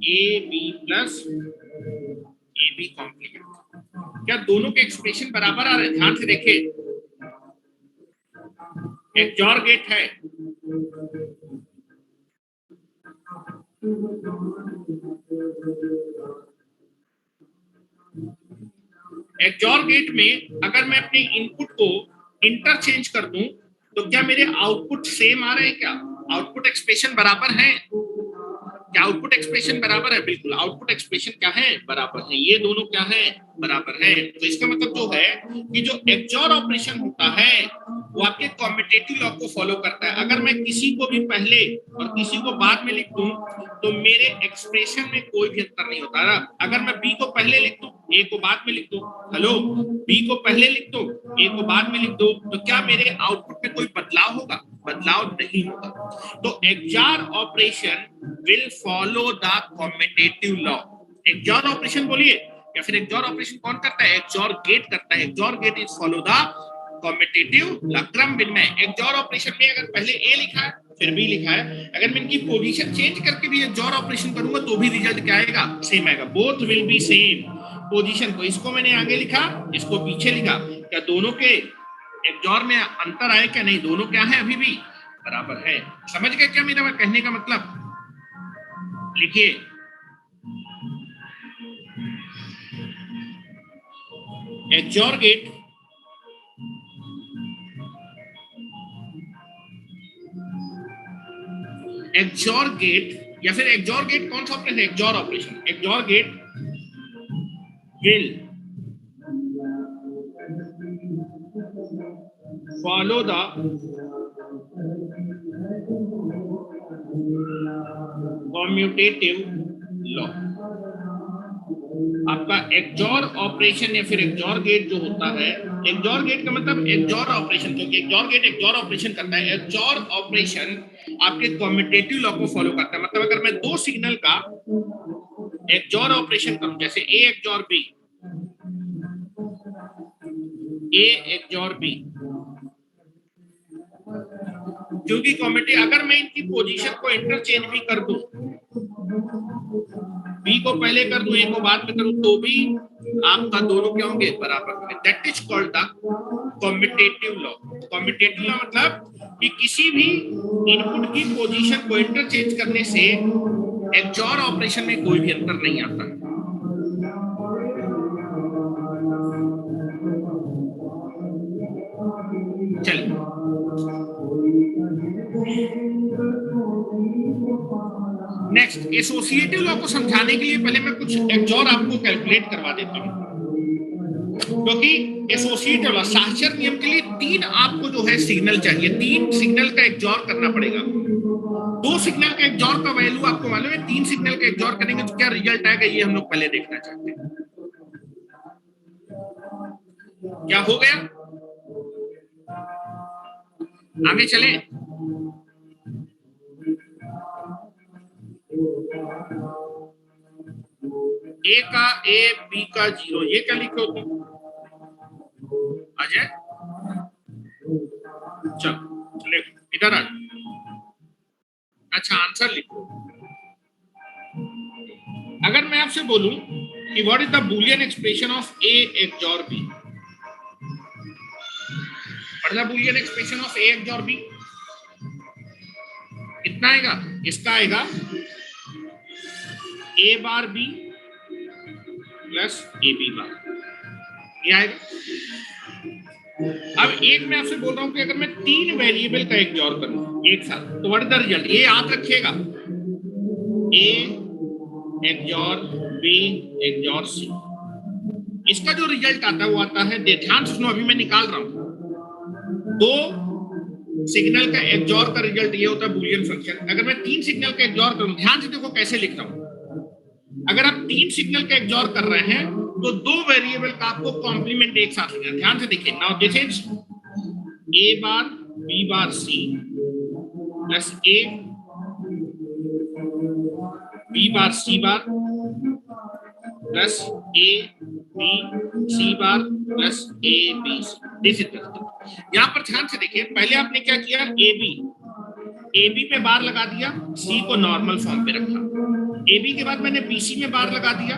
A B plus A B complement. क्या दोनों के एक्सप्रेशन बराबर आ रहे हैं? ध्यान से देखिए, एक्सॉर गेट है, एक्सॉर गेट में अगर मैं अपने इनपुट को इंटरचेंज कर दूं तो क्या मेरे आउटपुट सेम आ रहे हैं? क्या आउटपुट एक्सप्रेशन बराबर है? क्या आउटपुट एक्सप्रेशन बराबर है? बिल्कुल, आउटपुट एक्सप्रेशन क्या है, बराबर है। ये दोनों क्या है, बराबर है। तो इसका मतलब जो है कि जो एक्सॉर ऑपरेशन होता है वो आपके कम्यूटेटिव लॉ को फॉलो करता है। अगर मैं किसी को भी पहले और किसी को बाद में लिख दूं तो मेरे एक्सप्रेशन में कोई भी अंतर नहीं होता ना। अगर मैं बी को पहले लिख दूं, ए को बाद में लिख दूं, हेलो, बी को पहले लिख दो, ए को बाद में लिख दो, तो क्या मेरे आउटपुट में कोई बदलाव होगा? बदलाव नहीं होगा। तो XOR operation will follow the commutative law. XOR operation बोलिए, या फिर एक्सॉर ऑपरेशन कौन करता है? एक्सॉर गेट करता है। XOR gate is follow the commutative law, क्रम विनिमय। एक्सॉर ऑपरेशन में अगर पहले ए लिखा है फिर बी लिखा है, अगर मैं इनकी पोजीशन चेंज करके भी एक्सॉर ऑपरेशन करूंगा तो भी रिजल्ट क्या आएगा? सेम आएगा। Both will be same. Position को इसको मैंने आगे लिखा, इसको पीछे लिखा, क्या दोनों के एक्सॉर में अंतर आए? क्या नहीं, दोनों क्या है, अभी भी बराबर है। समझ गए क्या मेरा कहने का मतलब? लिखिए, एक्सॉर गेट या फिर एक्सॉर गेट कौन सा ऑपरेशन है? XOR operation. XOR gate will follow the commutative law. आपका एक्सॉर ऑपरेशन या फिर एक्सॉर गेट जो होता है, एक्सॉर गेट का मतलब एक्सॉर ऑपरेशन, क्योंकि एक्सॉर गेट एक्सॉर ऑपरेशन करता है। एक्सॉर ऑपरेशन आपके कम्यूटेटिव लॉ को फॉलो करता है। मतलब अगर मैं दो सिग्नल का एक्सॉर ऑपरेशन करूं, जैसे A XOR B, A XOR B, क्योंकि कम्यूटेटिव, अगर मैं इनकी पोजीशन को इंटरचेंज भी कर दूं, बी को पहले कर दूं, ए को बाद में करूं, तो भी आपका दोनों क्या होंगे? बराबर होंगे। That is called the commutative law. Commutative law मतलब कि किसी भी इनपुट की पोजीशन को इंटरचेंज करने से एक्सॉर ऑपरेशन में कोई भी अंतर नहीं आता। चलिए, नेक्स्ट, एसोसिएटिव लॉ को समझाने के लिए पहले मैं कुछ एक्सॉर आपको कैलकुलेट करवा देता हूं। क्योंकि एसोसिएट वाला साहचर्य नियम के लिए 3 आपको जो है सिग्नल चाहिए, 3 सिग्नल का एक्सॉर करना पड़ेगा। 2 सिग्नल का एक्सॉर का वैल्यू आपको मालूम है, 3 सिग्नल का एक्सॉर करेंगे तो क्या रिजल्ट आएगा, ये हम लोग पहले देखना चाहते हैं। क्या हो गया, आगे चले। ए का ए, बी का 0, ये क्या लिखे होते हैं अजय? चलो लिखो, इधर आ। अच्छा आंसर लिखो। अगर मैं आपसे बोलूं कि what is the Boolean expression of A XOR B, what is the Boolean expression of A XOR B, कितना आएगा? इसका आएगा A bar B plus A B bar, ये आएगा। अब एक मैं आपसे बोल रहा हूं कि अगर मैं 3 वेरिएबल का एक्सॉर करूं एक साथ तो व्हाट इज द रिजल्ट, ये याद रखिएगा, ए एक्सॉर बी एक्सॉर सी, इसका जो रिजल्ट आता है वो आता है, ध्यान से सुनो, अभी मैं निकाल रहा हूं। 2 सिग्नल का एक्सॉर का रिजल्ट ये होता है बूलियन फंक्शन। अगर मैं 3 सिग्नल का एक्सॉर करूं, ध्यान से देखो कैसे लिख रहा हूं, अगर आप 3 सिग्नल का एक्सॉर कर रहे हैं तो 2 वेरिएबल का आपको कॉम्प्लीमेंट एक साथ लिखना है। ध्यान से देखिए, now this is A bar B bar C plus A B bar C bar plus A B C bar plus A B C, this is यहां पर ध्यान से देखिए, पहले आपने क्या किया, ए बी पे बार लगा दिया, सी को नॉर्मल फॉर्म पे रखा, ए बी के बाद मैंने बी सी में बार लगा दिया,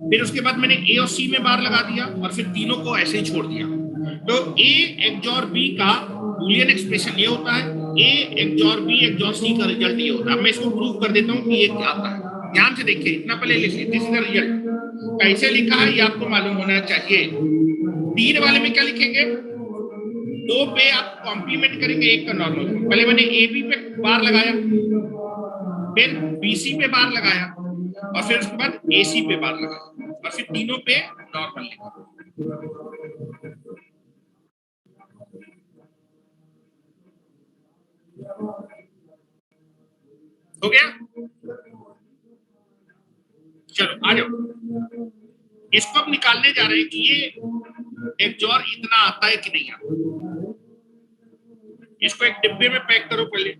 फिर उसके बाद मैंने ए और सी में बार लगा दिया और फिर तीनों को ऐसे ही छोड़ दिया। तो ए एक्सॉर बी का बूलियन एक्सप्रेशन ये होता है, ए एक्सॉर बी एक्सॉर सी का रिजल्ट ये होता है। अब मैं इसको प्रूव कर देता हूं कि ये क्या आता है। ध्यान से देखिए, इतना पहले लिख लीजिए, दिस इज द रिजल्ट। कैसे लिखा है ये आपको मालूम होना चाहिए। 3 वाले में क्या लिखेंगे, 2 पे आप कॉम्प्लीमेंट करेंगे, 1 का नॉर्मल। पहले मैंने ए बी पे बार लगाया, फिर बी सी पे बार लगाया और फिर उसके बाद ए सी पे बार लगाया और फिर तीनों पे नॉर्मल लिखा। हो गया? चलो आ जाओ, इसको हम निकालने जा रहे हैं कि ये एक्सॉर इतना आता है कि नहीं आता। इसको एक डिब्बे में पैक करो पहले,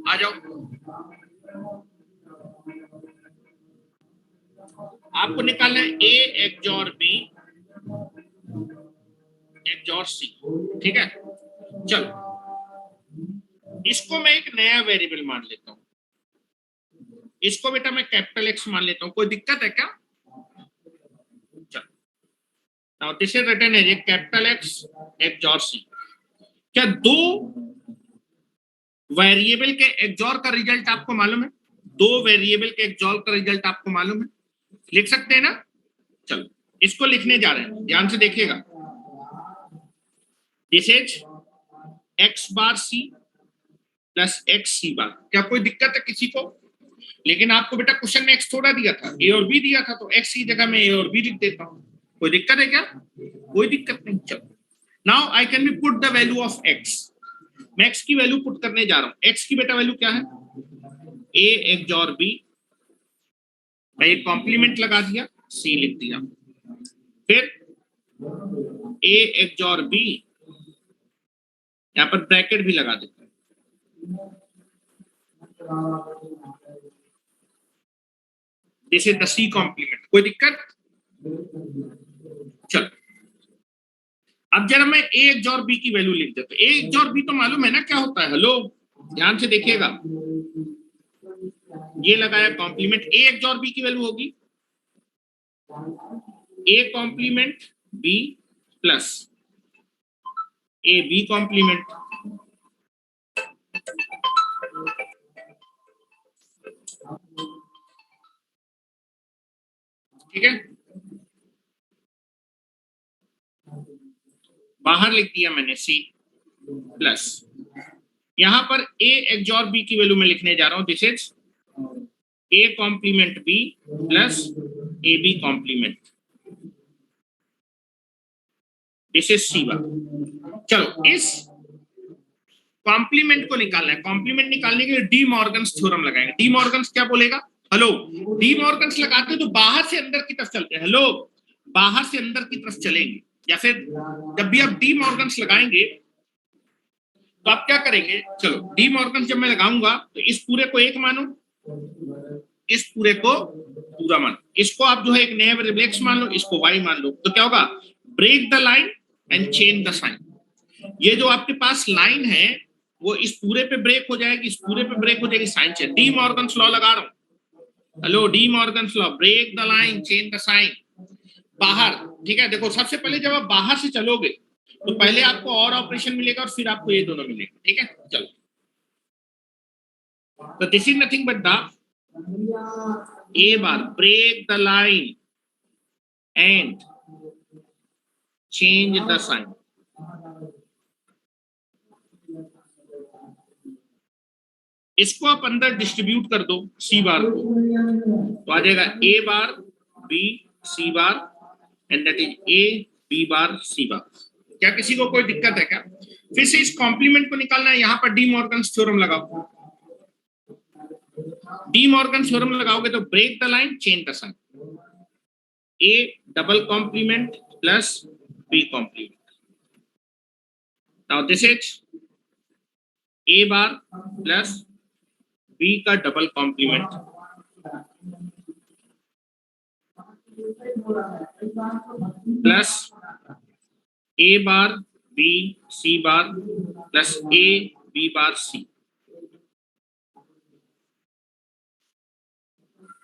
आ जाओ। आपको निकालना है ए एक्सॉर बी एक्सॉर सी, ठीक है। चलो इसको मैं एक नया वेरिएबल मान लेता हूं, इसको बेटा मैं कैपिटल एक्स मान लेता हूं, कोई दिक्कत है क्या? चलो now this is written as capital X XOR C. क्या 2 वेरिएबल के एक्सॉर का रिजल्ट आपको मालूम है? 2 वेरिएबल के एक्सॉर का रिजल्ट आपको मालूम है, लिख सकते हैं ना? चलो इसको लिखने जा रहे हैं, ध्यान से देखिएगा। This is X bar C plus X C bar. क्या कोई दिक्कत है किसी को? लेकिन आपको बेटा क्वेश्चन में एक्स थोड़ा दिया था, ए और बी दिया था, तो एक्स की जगह मैं ए और बी लिख देता हूं। कोई दिक्कत है क्या? कोई दिक्कत नहीं। चलो now I can B put the value of x. मैं एक्स की वैल्यू पुट करने जा रहा हूं। एक्स की बेटा वैल्यू क्या है, ए एक्सॉर बी, मैं एक कॉम्प्लीमेंट लगा दिया, सी लिख दिया, फिर ए एक्सॉर बी, यहां पर ब्रैकेट भी लगा देता हूं, this is the C complement. कोई दिक्कत? चलो अब जरा मैं ए एक्सॉर बी की वैल्यू लिख देता हूं। ए एक्सॉर बी तो मालूम है ना क्या होता है? हेलो ध्यान से देखिएगा, ये लगाया कॉम्प्लीमेंट, ए एक्सॉर बी की वैल्यू होगी A complement B plus A B complement, ठीक है। बाहर लिख दिया मैंने सी प्लस यहां पर ए एक्सॉर बी की वैल्यू मैं लिखने जा रहा हूं, this is A complement B plus A B complement, this is C bar. चलो इस कॉम्प्लीमेंट को निकालना है। कॉम्प्लीमेंट निकालने के लिए डी मॉर्गन्स थ्योरम लगाएंगे। डी मॉर्गन्स क्या बोलेगा? हेलो, डी मॉर्गन्स लगाते हो तो बाहर से अंदर की तरफ चलते हैं। हेलो, बाहर से अंदर की तरफ चलेंगे, या फिर जब भी आप डी मॉर्गन्स लगाएंगे तो आप क्या करेंगे? चलो डी मॉर्गन्स जब मैं लगाऊंगा तो इस पूरे को एक मानो, इस पूरे को पूरा मानो, इसको आप जो है एक नया वेरिएबल मान लो, इसको वाई मान लो, तो क्या होगा? Break the line and change the sign. ये जो आपके पास लाइन है वो इस पूरे पे ब्रेक हो जाएगी, इस पूरे पे ब्रेक हो जाएगी, sign change. De Morgan's law लगा रहा हूं। Hello, De Morgan's law, break the line change the sign. बाहर, ठीक है, देखो सबसे पहले जब आप बाहर से चलोगे तो पहले आपको और ऑपरेशन मिलेगा और फिर आपको ये दोनों मिलेगा, ठीक है। चलो, तो this is nothing but the A bar break the line and change the sign. इसको आप अंदर डिस्ट्रीब्यूट कर दो सी बार को, तो आ जाएगा A bar B C bar and that is A B bar C bar. क्या किसी को कोई दिक्कत है क्या? फिर से इस कॉम्प्लीमेंट को निकालना है, यहां पर डी मॉर्गन्स थ्योरम लगाओ। डी मॉर्गन्स थ्योरम लगाओगे तो break the line change the sign, A double complement plus B complement. Now this is A bar plus B का double complement plus A bar B C bar plus A B bar C.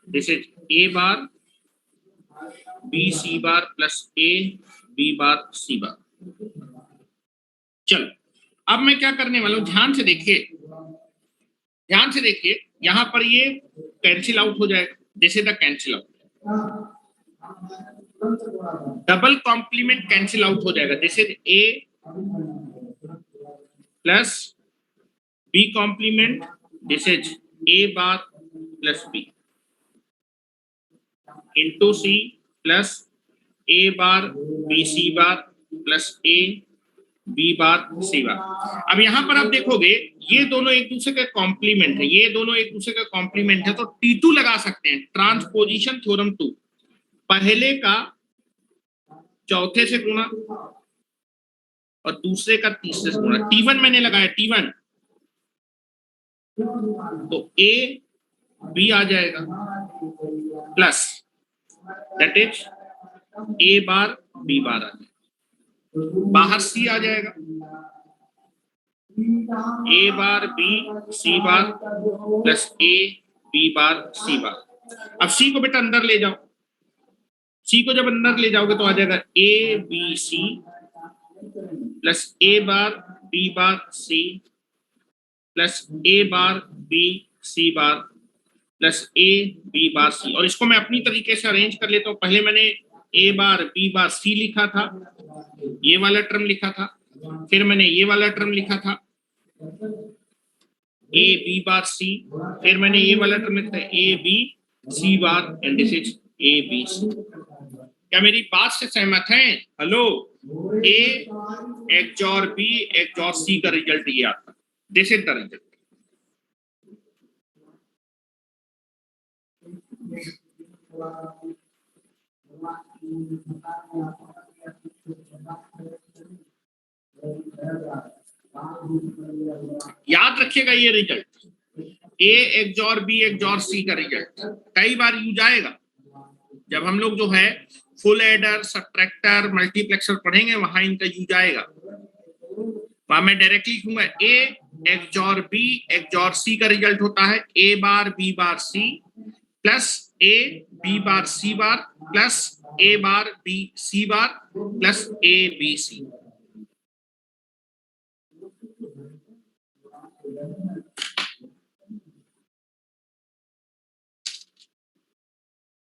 This is A bar B C bar plus A B bar C bar. चलो, अब मैं क्या करने वाला हूं, ध्यान से देखिए, ध्यान से देखिए, यहां पर ये कैंसिल आउट हो जाएगा, जैसे the cancel out, double complement cancel out हो जाएगा, जैसे A plus B complement, this is A bar plus B into C plus A bar B C bar plus A B bar C bar. अब यहां पर आप देखोगे ये दोनों एक दूसरे का कॉम्प्लीमेंट है, ये दोनों एक दूसरे का कॉम्प्लीमेंट है, तो T2 लगा सकते हैं, ट्रांसपोजिशन थ्योरम 2। पहले का चौथे से गुणा और दूसरे का तीसरे से गुणा। T1 मैंने लगाया, T1 तो ए बी आ जाएगा plus that is A bar B bar आ जाएगा, बाहर सी आ जाएगा, A bar B C bar plus A B bar C bar. अब सी को बेटा अंदर ले जाओ, सी को जब अंदर ले जाओगे तो आ जाएगा A B C plus A bar B bar C plus A bar B C bar plus A B bar C. और इसको मैं अपनी तरीके से अरेंज कर लेता हूं। पहले मैंने ए बार बी बार सी लिखा था, ये वाला टर्म लिखा था, फिर मैंने ये वाला टर्म लिखा था ए बी बार सी, फिर मैंने ये वाला टर्म लिखा था A B C bar and this is A B C. क्या मेरी बात से सहमत हैं? Hello, A XOR B XOR C का रिजल्ट ये आता है, दिस इज द रिजल्ट। याद रखिएगा ये result, A XOR B XOR C का रिजल्ट कई बार यूज आएगा। जब हम लोग जो है फुल एडर, सब्ट्रैक्टर, मल्टीप्लेक्सर पढ़ेंगे वहां इनका यूज आएगा। वहां मैं डायरेक्टली लिखूंगा A XOR B XOR C का रिजल्ट होता है A bar B bar C plus A B bar C bar plus A bar B C bar plus A B C.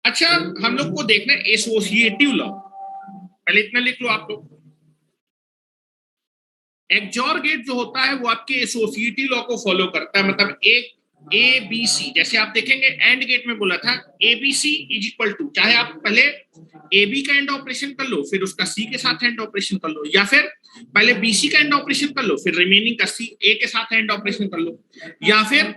अच्छा, हम लोग को देखना है एसोसिएटिव लॉ। पहले इतना लिख लो आप लोग, एक्सोर गेट जो होता है वो आपके एसोसिएटिव लॉ को फॉलो करता है, मतलब एक ए बी सी, जैसे आप देखेंगे एंड गेट में बोला था A B C is equal to, चाहे आप पहले ए बी का एंड ऑपरेशन कर लो फिर उसका सी के साथ एंड ऑपरेशन कर लो, या फिर पहले बी सी का एंड ऑपरेशन कर लो फिर रिमेनिंग का सी ए के साथ एंड ऑपरेशन कर लो, या फिर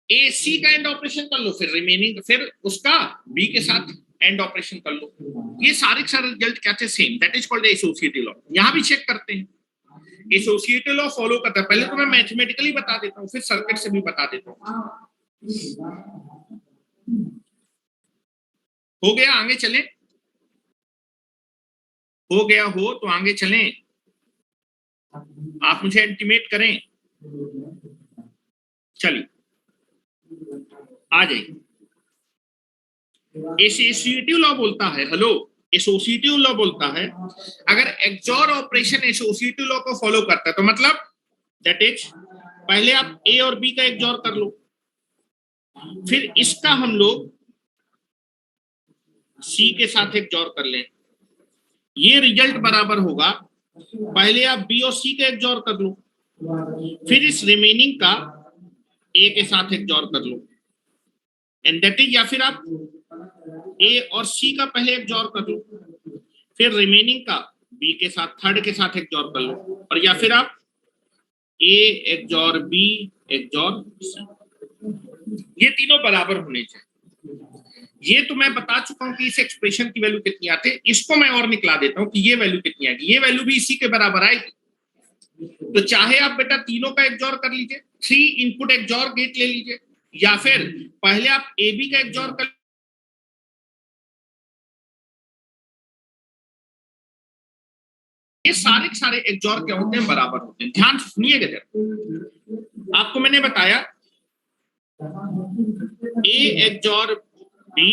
ए सी का एंड ऑपरेशन कर लो फिर रिमेनिंग फिर उसका बी के साथ एंड ऑपरेशन कर लो। ये सारे रिजल्ट क्या थे? Same, that is called associative law. यहां भी चेक करते हैं, एसोसिएटिव लॉ फॉलो करता है। पहले तो मैं मैथमेटिकली बता देता हूँ फिर सर्किट से भी बता देता हूँ। हो गया? आगे चले? हो गया हो तो आगे चलें, आप मुझे इंटीमेट करें। चलिए आ जाइए। एसोसिएटिव लॉ बोलता है, हेलो, एसोसिएटिव लॉ बोलता है अगर एक्सोर ऑपरेशन एसोसिएटिव लॉ को फॉलो करता है तो मतलब दैट इज पहले आप ए और बी का एक्सोर कर लो, फिर इसका हम लोग सी के साथ एक्सोर कर लें, ये रिजल्ट बराबर होगा पहले आप बी और सी का एक्सोर कर लो फिर इस रिमेनिंग का ए के साथ एक्सोर कर लो, एंड दैट इज, या फिर आप ए और सी का पहले एक्सोर कर लो फिर रिमेनिंग का बी के साथ थर्ड के साथ एक्सोर कर लो, और या फिर आप ए एक्सोर बी एक्सोर सी, ये तीनों बराबर होने चाहिए। ये तो मैं बता चुका हूं कि इस एक्सप्रेशन की वैल्यू कितनी आती है, इसको मैं और निकला देता हूं कि ये वैल्यू कितनी आएगी, ये वैल्यू भी इसी के बराबर आएगी। तो चाहे आप बेटा तीनों का एक्सोर कर लीजिए, 3 इनपुट एक्सोर गेट ले लीजिए, या फिर पहले आप ए बी का एक्सोर कर, ये सारे एक्सोर क्या होते हैं? बराबर होते हैं। ध्यान से सुनिएगा जरा, आपको मैंने बताया ए एक्सोर बी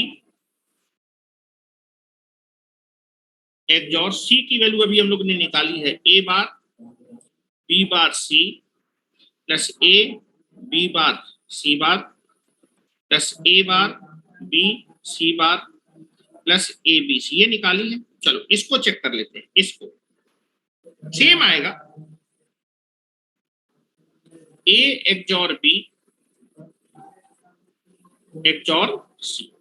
एक्सोर सी की वैल्यू अभी हम लोग ने निकाली है A bar B bar C plus A B bar C bar plus A bar B C bar plus A B C, ये निकाली है। चलो इसको चेक कर लेते हैं, इसको सेम आएगा ए एक्सोर बी एक्सोर सी।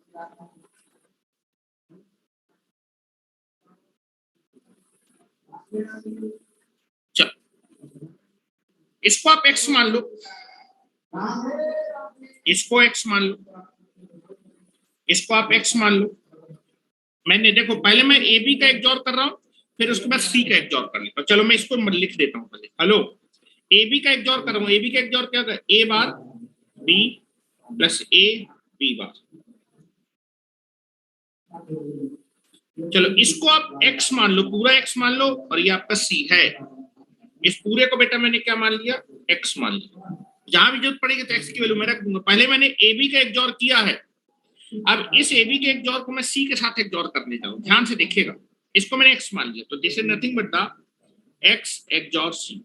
चलो इसको आप एक्स मान लो, इसको एक्स मान लो, इसको आप एक्स मान लो। मैंने देखो पहले मैं ए बी का एक्सोर कर रहा हूं फिर उसके बाद सी का एक्सोर कर लेता हूं। चलो मैं इसको लिख देता हूं पहले, हेलो, ए बी का एक्सोर कर रहा हूं, ए बी का एक्सोर क्या होगा? A bar B plus A B bar. चलो इसको आप x मान लो, पूरा x मान लो, और ये आपका c है। इस पूरे को बेटा मैंने क्या मान लिया? x मान लिया। जहां भी जरूरत पड़ेगी तो x की वैल्यू मैं रख दूंगा। पहले मैंने ए बी का एक्सोर किया है, अब इस ए बी के एक्सोर को मैं c के साथ एक्सोर करने जा रहा हूं। ध्यान से देखिएगा, इसको मैंने x मान लिया, तो this is nothing but the x XOR c।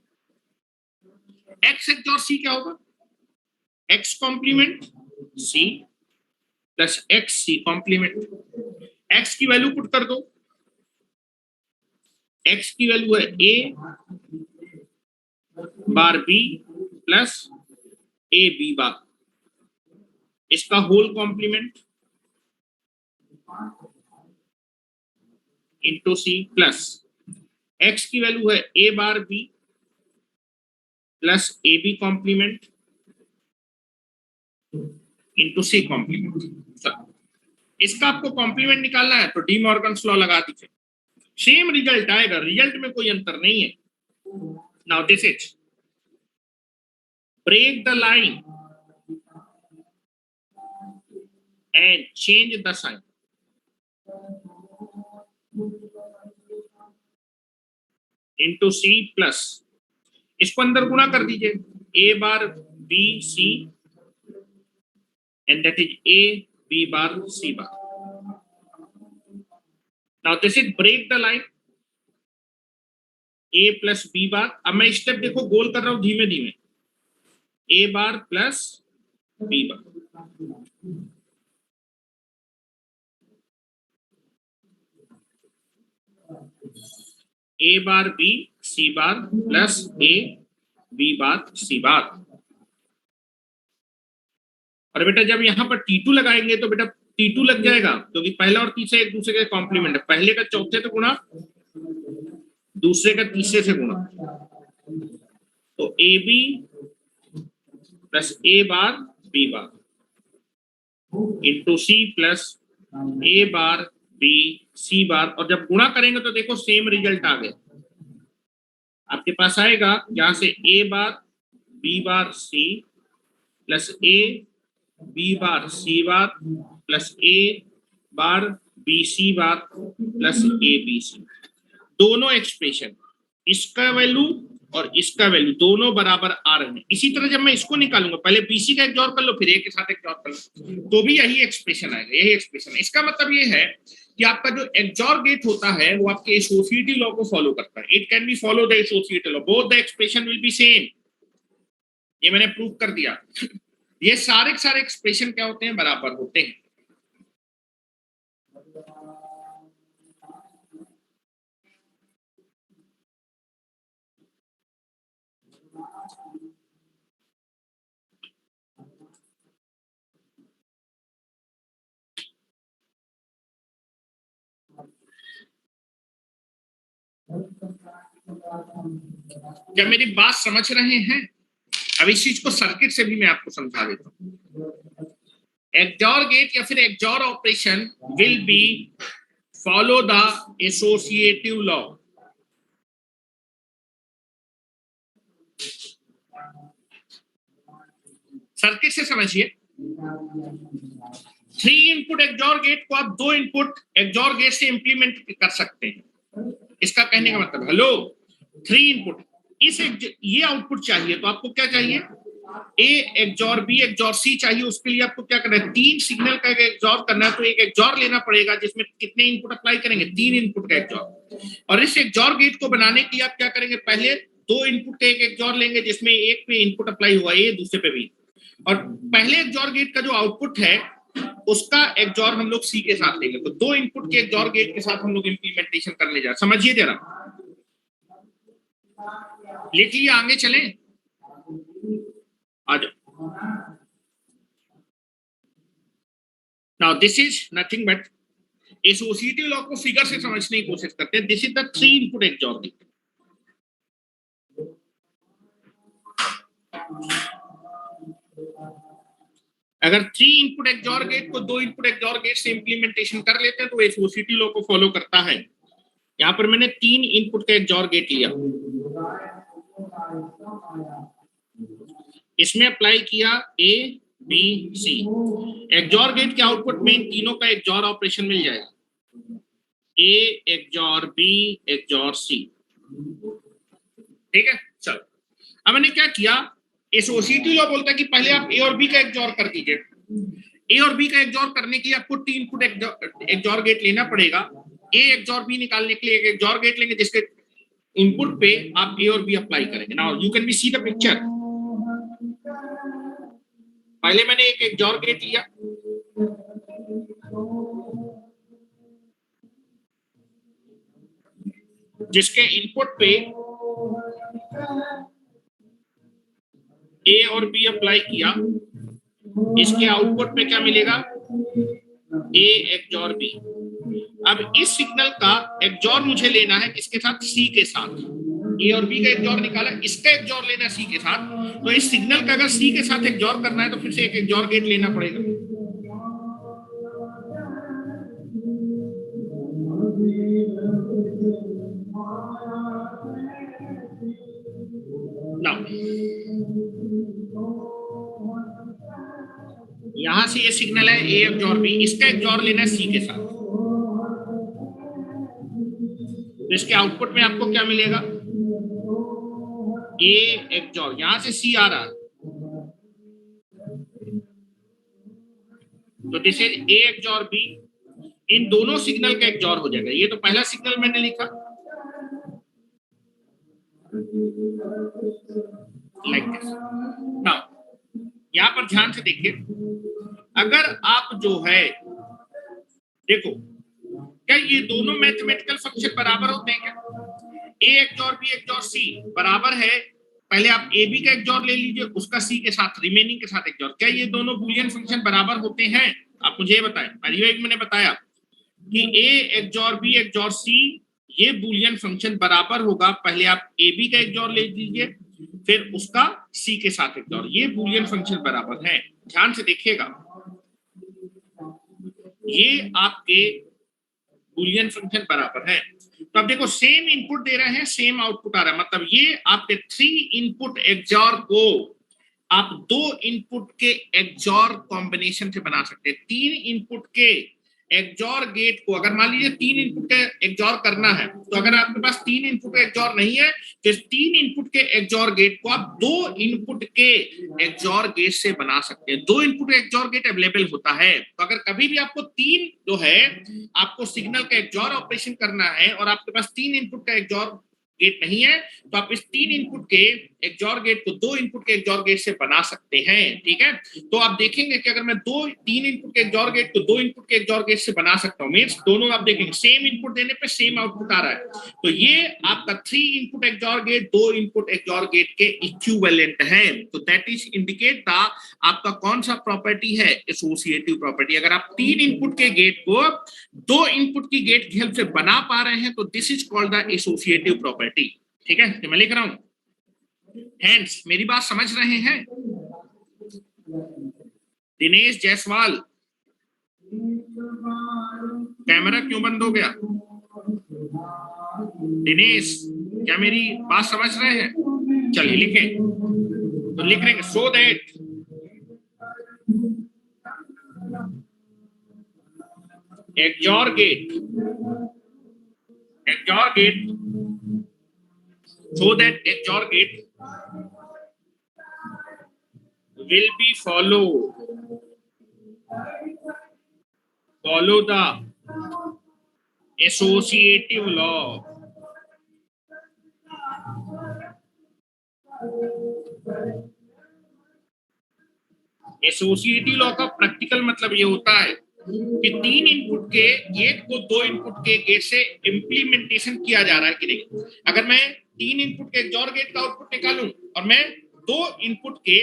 x XOR c क्या होगा? x complement c plus X C complement. x की वैल्यू पुट कर दो, x की वैल्यू है a bar b plus A B bar, इसका whole complement into C plus x की value है a bar b plus A B complement into C complement. इसका आपको कॉम्प्लीमेंट निकालना है तो डी मॉर्गन्स लॉ लगा दीजिए, सेम रिजल्ट आएगा, रिजल्ट में कोई अंतर नहीं है। Now this is break the line and change the sign into C plus, इसको अंदर गुणा कर दीजिए, a bar b c and that is a b bar c bar. Now this is break the line a plus b bar। अब मैं step देखो गोल कर रहा हूं धीमे धीमे, a bar plus b bar, a bar b C bar plus A B bar C bar. और बेटा जब यहाँ पर T2 लगाएंगे तो बेटा T2 लग जाएगा क्योंकि पहला और तीसरा एक दूसरे के कॉम्प्लीमेंट है, पहले का चौथे से गुणा, दूसरे का तीसरे से गुणा, तो A B plus A bar B bar into C plus A bar B C bar. और जब गुणा करेंगे तो देखो सेम रिजल्ट आ गया, आपके पास आएगा यहां से A bar B bar C plus A B bar C bar plus A bar B C bar plus A B C. दोनों एक्सप्रेशन, इसका वैल्यू और इसका वैल्यू दोनों बराबर आ रहे हैं। इसी तरह जब मैं इसको निकालूंगा, पहले बीसी का एक्सॉर कर लो फिर ए के साथ एक्सॉर कर लो, तो भी यही एक्सप्रेशन आएगा, यही एक्सप्रेशन। इसका मतलब ये है कि आपका जो एक्सॉर गेट होता है वो आपके एसोसिएटिव लॉ को फॉलो करता है। It can be follow the associative law, both the expression will be same. ये मैंने प्रूव कर दिया। ये सारे के सारे एक्सप्रेशन क्या होते हैं, बराबर होते हैं। क्या मेरी बात समझ रहे हैं? अब इस चीज को सर्किट से भी मैं आपको समझा देता हूं। एक्सॉर गेट या फिर XOR operation will be follow the associative law. Circuit से समझिए, 3 इनपुट एक्सॉर गेट को आप 2 इनपुट एक्सॉर गेट से इंप्लीमेंट कर सकते हैं। इसका कहने का मतलब, हेलो 3 इनपुट, इस ये आउटपुट चाहिए तो आपको क्या चाहिए, ए एक्सॉर बी एक्सॉर सी चाहिए। उसके लिए आपको क्या करना है, 3 सिग्नल का एक्सॉर करना है, तो एक एक्सॉर लेना पड़ेगा जिसमें कितने इनपुट अप्लाई करेंगे, 3 इनपुट का एक्सॉर। और इस एक्सॉर गेट को बनाने के लिए आप क्या करेंगे, पहले 2 इनपुट का एक एक्सॉर लेंगे जिसमें एक पे इनपुट अप्लाई हुआ है, दूसरे पे भी। और पहले एक्सॉर गेट का जो आउटपुट है उसका एक्सॉर हम लोग सी के साथ लेंगे, तो 2 इनपुट के एक्सॉर गेट के साथ हम लोग इंप्लीमेंटेशन करने जा रहे। समझिए जरा, लिख लिया, आगे चलें, आ जाओ। Now this is nothing but associative law को फिगर से समझने की कोशिश करते हैं। This is the 3 input XOR gate. अगर 3 इनपुट एक्सॉर गेट को 2 इनपुट एक्सॉर गेट से इंप्लीमेंटेशन कर लेते हैं तो एसोसिएटिव लॉ को फॉलो करता है। यहां पर मैंने 3 इनपुट का एक्सॉर गेट लिया, इसमें अप्लाई किया A B C. XOR gate के आउटपुट में इन तीनों का एक्सॉर ऑपरेशन मिल जाएगा, A XOR B XOR C. ठीक है, चलो अब मैंने क्या किया, एसोसिएटिव लॉ बोलता है कि पहले आप ए और बी का एक्सॉर कर दीजिए। ए और बी का एक्सॉर करने के लिए आपको 3 इनपुट एक्सॉर गेट लेना पड़ेगा। ए एक्सॉर बी निकालने के लिए एक एक्सॉर गेट लेंगे जिसके इनपुट पे आप ए और बी अप्लाई करेंगे। Now you can be see the picture. पहले मैंने एक एक्सॉर गेट लिया, जिसके इनपुट पे ए और बी अप्लाई किया, इसके आउटपुट पे क्या मिलेगा, ए एक्सॉर बी। अब इस सिग्नल का एक्सॉर मुझे लेना है किसके साथ, सी के साथ। ए और बी का एक्सॉर निकाला, इसका एक्सॉर लेना सी के साथ। तो इस सिग्नल का अगर सी के साथ एक्सॉर करना है तो फिर से एक एक्सॉर गेट लेना पड़ेगा। नाउ यहां से ये सिग्नल है ए एक्सॉर बी, इसका एक्सॉर लेना है सी के साथ। तो इसके आउटपुट में आपको क्या मिलेगा, ए एक्सॉर, यहां से सी आ रहा है, तो this is A XOR B. इन दोनों सिग्नल का एक्सॉर हो जाएगा। ये तो पहला सिग्नल मैंने लिखा लाइक दिस। नाउ यहां पर ध्यान से देखिए, अगर आप जो है, देखो क्या ये दोनों मैथमेटिकल फंक्शन बराबर होते हैं क्या, ए एक्सॉर बी एक्सॉर सी बराबर है, पहले आप ए बी का एक्सॉर ले लीजिए, उसका सी के साथ रिमेनिंग के साथ एक्सॉर। क्या ये दोनों बूलियन फंक्शन बराबर होते हैं? आप मुझे बताएं। पहली बार मैंने बताया कि ए एक्सॉर बी एक्सॉर सी ये बूलियन फंक्शन बराबर होगा, पहले आप ए बी का एक्सॉर ले लीजिए फिर उसका सी के साथ एक्सॉर, ये बूलियन फंक्शन बराबर है। ध्यान से देखिएगा, ये आपके बूलियन फंक्शन बराबर है। तो अब देखो सेम इनपुट दे रहे हैं, सेम आउटपुट आ रहा है, मतलब ये आपके 3 इनपुट एक्सॉर को आप 2 इनपुट के एक्सॉर कॉम्बिनेशन से बना सकते हैं। 3 इनपुट के एक्सॉर गेट को अगर मान लीजिए 3 इनपुट का एक्सॉर करना है, तो अगर आपके पास 3 इनपुट का एक्सॉर नहीं है तो इस 3 इनपुट के एक्सॉर गेट को आप 2 इनपुट के एक्सॉर गेट से बना सकते हैं। 2 इनपुट एक्सॉर गेट अवेलेबल होता है, तो अगर कभी भी आपको 3 जो है आपको सिग्नल का एक्सॉर ऑपरेशन करना है और आपके पास 3 इनपुट का एक्सॉर गेट नहीं है, तो आप इस 3 इनपुट के एक्सॉर गेट को 2 इनपुट के एक्सॉर गेट से बना सकते हैं। ठीक है, तो आप देखेंगे कि अगर मैं 3 इनपुट के एक्सॉर गेट को 2 इनपुट के एक्सॉर गेट से बना सकता हूं, मींस दोनों आप देखेंगे सेम इनपुट देने पे सेम आउटपुट आ रहा है, तो ये आपका 3 input XOR gate 2 input XOR gate के इक्विवेलेंट है। तो दैट इज इंडिकेट द आपका कौन सा प्रॉपर्टी है, एसोसिएटिव प्रॉपर्टी। अगर आप 3 इनपुट के गेट को 2 इनपुट की गेट की हेल्प से बना पा रहे हैं तो this is called the associative property. ठीक है, तो मैं लिख रहा हूं हैंड्स, मेरी बात समझ रहे हैं? दिनेश जायसवाल, कैमरा क्यों बंद हो गया? दिनेश, क्या मेरी बात समझ रहे हैं? चलिए लिखें, तो लिख रहे हैं so that XOR gate so that XOR gate will be follow the associative law. Associative law का प्रैक्टिकल मतलब ये होता है कि 3 इनपुट के गेट को 2 इनपुट के गेट से इंप्लीमेंटेशन किया जा रहा है कि नहीं। अगर मैं 3 इनपुट के XOR गेट का आउटपुट निकालूं और मैं 2 इनपुट के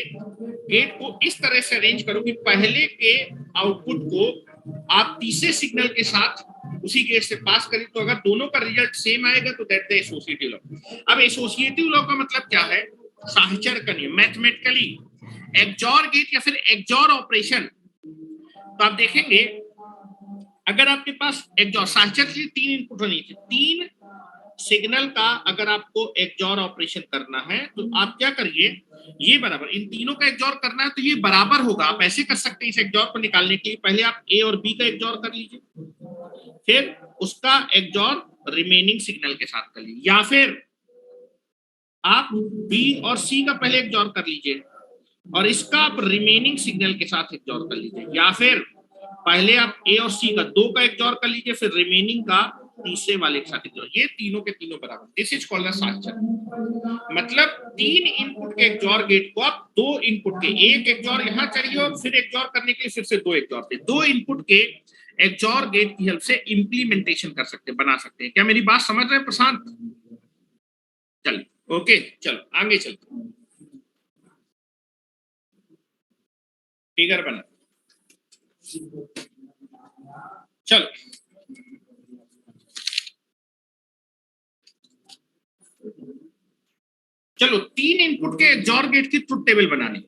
गेट को इस तरह से अरेंज करूं कि पहले के आउटपुट को आप तीसरे सिग्नल के साथ उसी गेट से पास करें, तो अगर दोनों का रिजल्ट सेम आएगा तो दैट द एसोसिएटिव लॉ। अब एसोसिएटिव लॉ का मतलब क्या है? साहचर्य का नियम, मैथमेटिकली एक्सॉर गेट या फिर एक्सॉर ऑपरेशन। तो आप देखेंगे अगर आपके पास एक्सॉर साहचर्य की 3 इनपुट होनी चाहिए, 3 सिग्नल का अगर आपको एक्सॉर ऑपरेशन करना है तो आप क्या करिए, ये बराबर इन तीनों का एक्सॉर करना है तो ये बराबर होगा। आप ऐसे कर सकते हैं इस एक्सॉर को निकालने के लिए, पहले आप ए और बी का एक्सॉर कर लीजिए, फिर उसका एक्सॉर रिमेनिंग सिग्नल के साथ कर लीजिए, या फिर आप बी और सी का पहले एक्सॉर कर लीजिए और इसका आप रिमेनिंग सिग्नल के साथ एक्सॉर कर लीजिए, या फिर पहले आप ए और सी का 2 का एक्सॉर कर लीजिए फिर रिमेनिंग का तीसरे वाले के साथ एक्सॉर। ये तीनों के तीनों बराबर, दिस इज कॉल्ड द साहचर्य। मतलब 3 इनपुट के एक्सॉर गेट को आप 2 इनपुट के, एक एक्सॉर यहां चाहिए और फिर एक्सॉर करने के लिए फिर से 2 एक्सॉर थे, 2 इनपुट के एक्सॉर गेट की हेल्प से इंप्लीमेंटेशन कर सकते, बना सकते हैं। क्या मेरी बात समझ रहे हैं प्रशांत? चलिए ओके, चलो आगे चलते हैं। फिगर बना, चलो चलो 3 इनपुट के एक्सॉर गेट की ट्रुथ टेबल बनानी।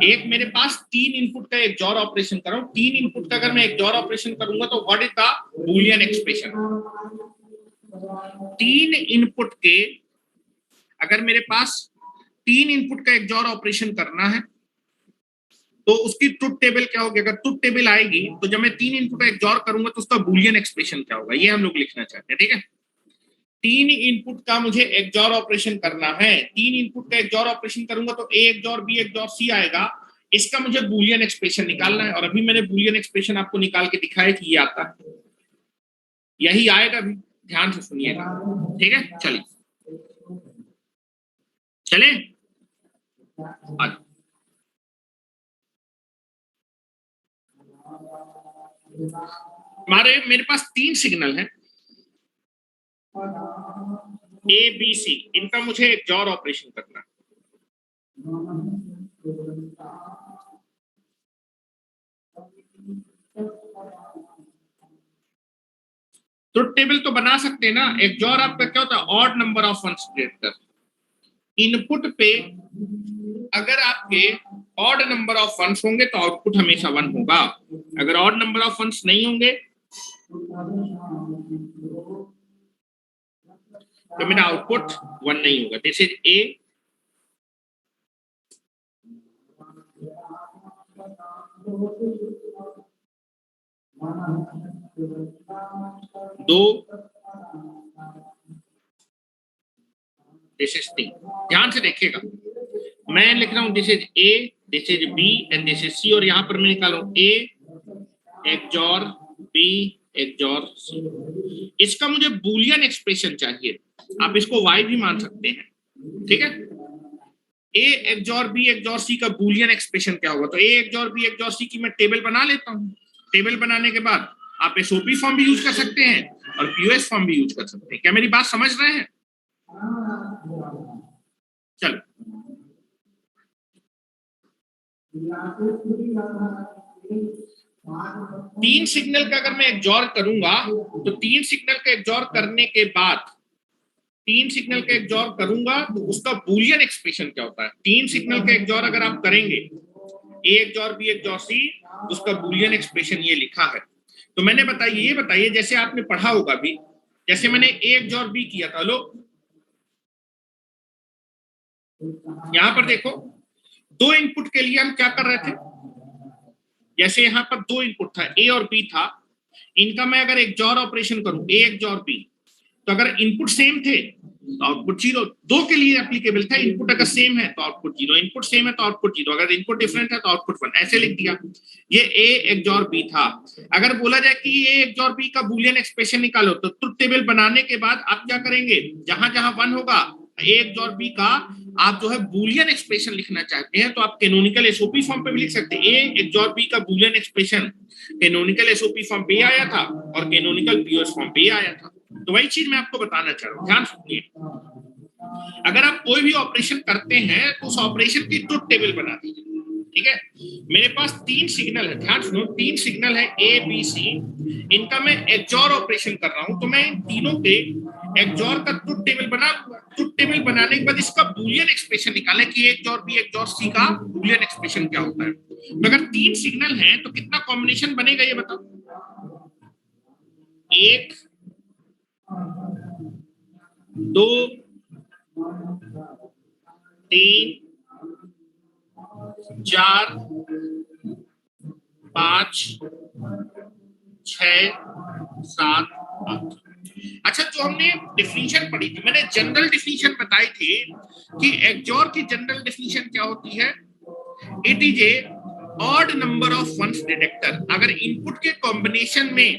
एक मेरे पास 3 इनपुट का एक्सॉर ऑपरेशन कर रहा हूं, 3 इनपुट का अगर मैं एक्सॉर ऑपरेशन करूंगा तो what is the Boolean expression. 3 input के अगर मेरे पास 3 इनपुट का एक्सॉर ऑपरेशन करना है तो उसकी ट्रुथ टेबल क्या होगी? अगर ट्रुथ टेबल आएगी तो जब मैं 3 इनपुट का एक्सॉर करूंगा तो उसका बूलियन एक्सप्रेशन क्या होगा, ये हम लोग लिखना चाहते हैं। ठीक है, 3 इनपुट का मुझे एक्सॉर ऑपरेशन करना है, 3 इनपुट का एक्सॉर ऑपरेशन करूंगा तो ए एक्सॉर बी एक्सॉर सी आएगा, इसका मुझे बूलियन एक्सप्रेशन निकालना है। और अभी मैंने बूलियन एक्सप्रेशन आपको निकाल के दिखाया कि ये आता है, यही आएगा भी, ध्यान से सुनिएगा। ठीक है, चलिए चले हमारे मेरे पास 3 सिग्नल हैं, ए बी सी, इनका मुझे XOR ऑपरेशन करना है। ट्रुथ टेबल तो बना सकते हैं ना। XOR आपका क्या होता है? Odd number of ones create कर। इनपुट पे अगर आपके ऑड नंबर ऑफ वंस होंगे तो आउटपुट हमेशा 1 होगा, अगर ऑड नंबर ऑफ वंस नहीं होंगे तो मेरा आउटपुट 1 नहीं होगा। दिस इज ए, दो, दिस इज सी। ध्यान से देखिएगा, मैं लिख रहा हूं this is A, this is B and this is C, और यहां पर मैं निकालू A XOR B XOR C. इसका मुझे बूलियन एक्सप्रेशन चाहिए, आप इसको y भी मान सकते हैं, ठीक है। ए XOR बी XOR सी का बूलियन एक्सप्रेशन क्या होगा? तो ए XOR बी XOR सी की मैं टेबल बना लेता हूं। टेबल बनाने के बाद आप SOP फॉर्म भी यूज कर सकते हैं और POS फॉर्म भी यूज कर सकते हैं। क्या मेरी बात समझ रहे हैं? चलो, तीन सिग्नल का अगर मैं XOR करूंगा तो तीन सिग्नल का XOR करने के बाद, तीन सिग्नल का XOR करूंगा तो उसका बूलियन एक्सप्रेशन क्या होता है? तीन सिग्नल का XOR अगर आप करेंगे A XOR B XOR C तो उसका बूलियन एक्सप्रेशन ये लिखा है। तो मैंने ये बताइए जैसे आपने पढ़ा होगा भी, जैसे मैंने A XOR B किया था, लो यहां पर देखो, दो इनपुट के लिए हम क्या कर रहे थे? जैसे यहां पर दो इनपुट था A और B था, इनका मैं अगर XOR ऑपरेशन करूं A XOR B, तो अगर इनपुट सेम थे तो आउटपुट 0। दो के लिए एप्लीकेबल था, इनपुट अगर सेम है तो आउटपुट 0, इनपुट सेम है तो आउटपुट 0, अगर इनपुट डिफरेंट है तो आउटपुट 1, ऐसे लिख दिया। ये A XOR B था। अगर बोला जाए कि A XOR B का बूलियन एक्सप्रेशन निकालो तो ट्रुथ टेबल बनाने के बाद आप क्या करेंगे? जहां जहां 1 होगा A XOR B का आप जो है बूलियन एक्सप्रेशन लिखना चाहते हैं तो आप कैनोनिकल SOP फॉर्म पे भी लिख सकते हैं। A XOR B का Boolean expression canonical SOP form पे आया था और कैनोनिकल POS फॉर्म पे आया था। तो वही चीज मैं आपको बताना चाह रहा हूं, ध्यान सुनिए। अगर आप कोई भी ऑपरेशन करते हैं तो उस ऑपरेशन की ट्रुथ टेबल बना दीजिए, ठीक है। मेरे पास तीन सिग्नल है, ध्यान सुनो, तीन सिग्नल है A B C, इनका मैं XOR ऑपरेशन कर रहा हूं तो मैं इन तीनों के XOR का ट्रुथ टेबल बना लूंगा। ट्रुथ टेबल बनाने के बाद इसका बूलियन एक्सप्रेशन निकालना कि A XOR B XOR C का बूलियन एक्सप्रेशन क्या होता है। तो अगर तीन सिग्नल हैं तो कितना कॉम्बिनेशन बनेगा ये बताओ? 1 2 3 4 5 6 7 8। अच्छा, जो हमने डिफिनीशन पढ़ी थी, मैंने जनरल डिफिनीशन बताई थी कि XOR की जनरल डिफिनीशन क्या होती है? It is a odd number of ones detector. अगर इनपुट के कॉम्बिनेशन में